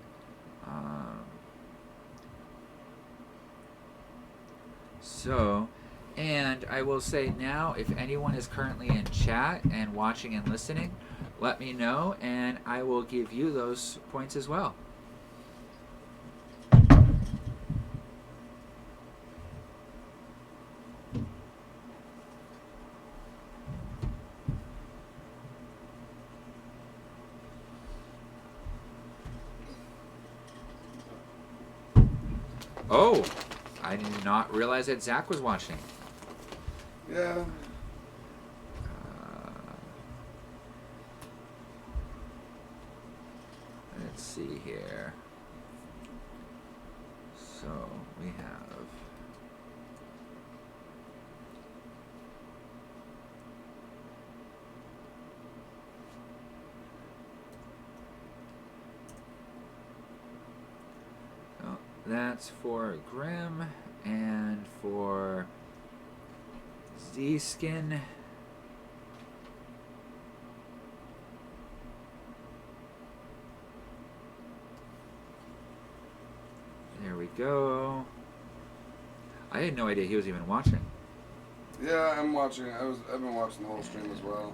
And I will say now, if anyone is currently in chat and watching and listening, let me know, and I will give you those points as well. Oh, I did not realize that Zach was watching. Yeah. Let's see here. So we have that's for Grim and for Z-Skin. There we go. I had no idea he was even watching. Yeah, I'm watching. I've been watching the whole stream as well.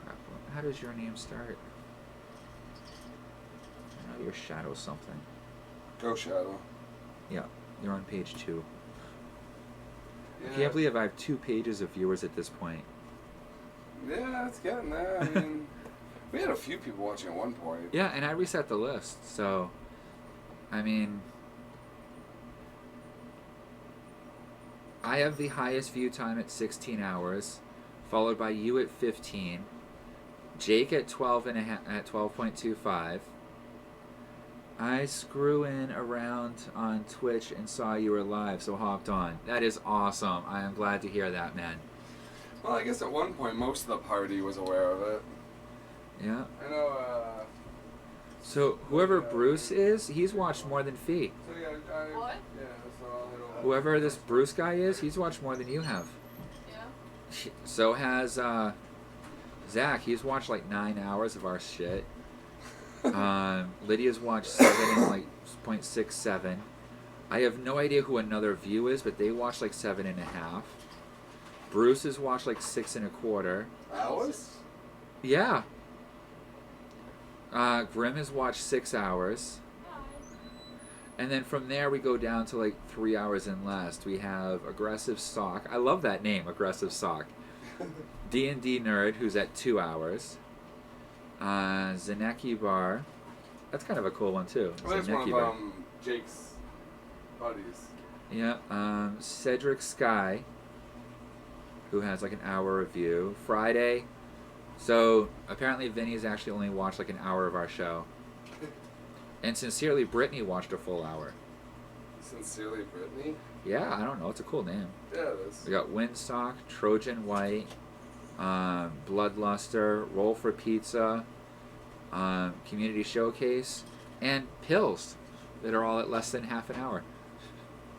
Crap. How does your name start? I know your shadow something. Go Shadow. Yeah, you're on page 2. Yeah. I can't believe I have 2 pages of viewers at this point. Yeah, it's getting there. I mean, we had a few people watching at one point. Yeah, and I reset the list, so I mean, I have the highest view time at 16 hours, followed by you at 15, Jake at 12.25. I screw in around on Twitch and saw you were live, so hopped on. That is awesome. I am glad to hear that, man. Well, I guess at one point most of the party was aware of it. Yeah. I know, So whoever Bruce is, he's watched more than Fee. So yeah, What? Yeah, so I'll hit over. Whoever this Bruce guy is, he's watched more than you have. Yeah. So has Zach. He's watched like 9 hours of our shit. Lydia's watched 7 and like 0.67. I have no idea who Another View is, but they watched like 7.5. Bruce has watched like 6.25. Hours? Yeah. Grim has watched 6 hours. And then from there we go down to like 3 hours and less. We have Aggressive Sock. I love that name, Aggressive Sock. D&D Nerd, who's at 2 hours. Zaneki Bar. That's kind of a cool one too. Well, that's one Zaneki of Bar. Jake's buddies. Yeah. Cedric Sky, who has like an hour review. Friday. So apparently Vinny's actually only watched like an hour of our show. And Sincerely Brittany watched a full hour. Sincerely Brittany? Yeah, I don't know. It's a cool name. Yeah, it is. We got Windsock, Trojan White, Bloodluster, Roll for Pizza, Community Showcase, and Pills that are all at less than half an hour.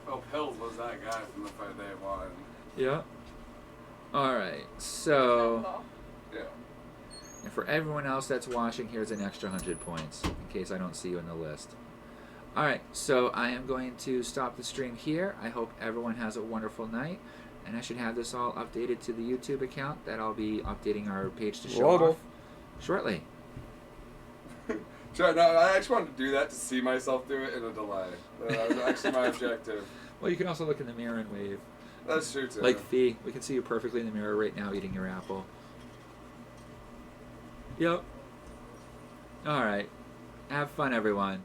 Oh, Pills was that guy from the 5-day one. Yeah. Alright, so... Yeah. And for everyone else that's watching, here's an extra 100 points, in case I don't see you in the list. Alright, so I am going to stop the stream here. I hope everyone has a wonderful night. And I should have this all updated to the YouTube account that I'll be updating our page to show off shortly. Sure, no, I actually wanted to do that to see myself do it in a delay. That was actually my objective. Well, you can also look in the mirror and wave. That's true, too. Like Fee, we can see you perfectly in the mirror right now eating your apple. Yep. Alright. Have fun, everyone.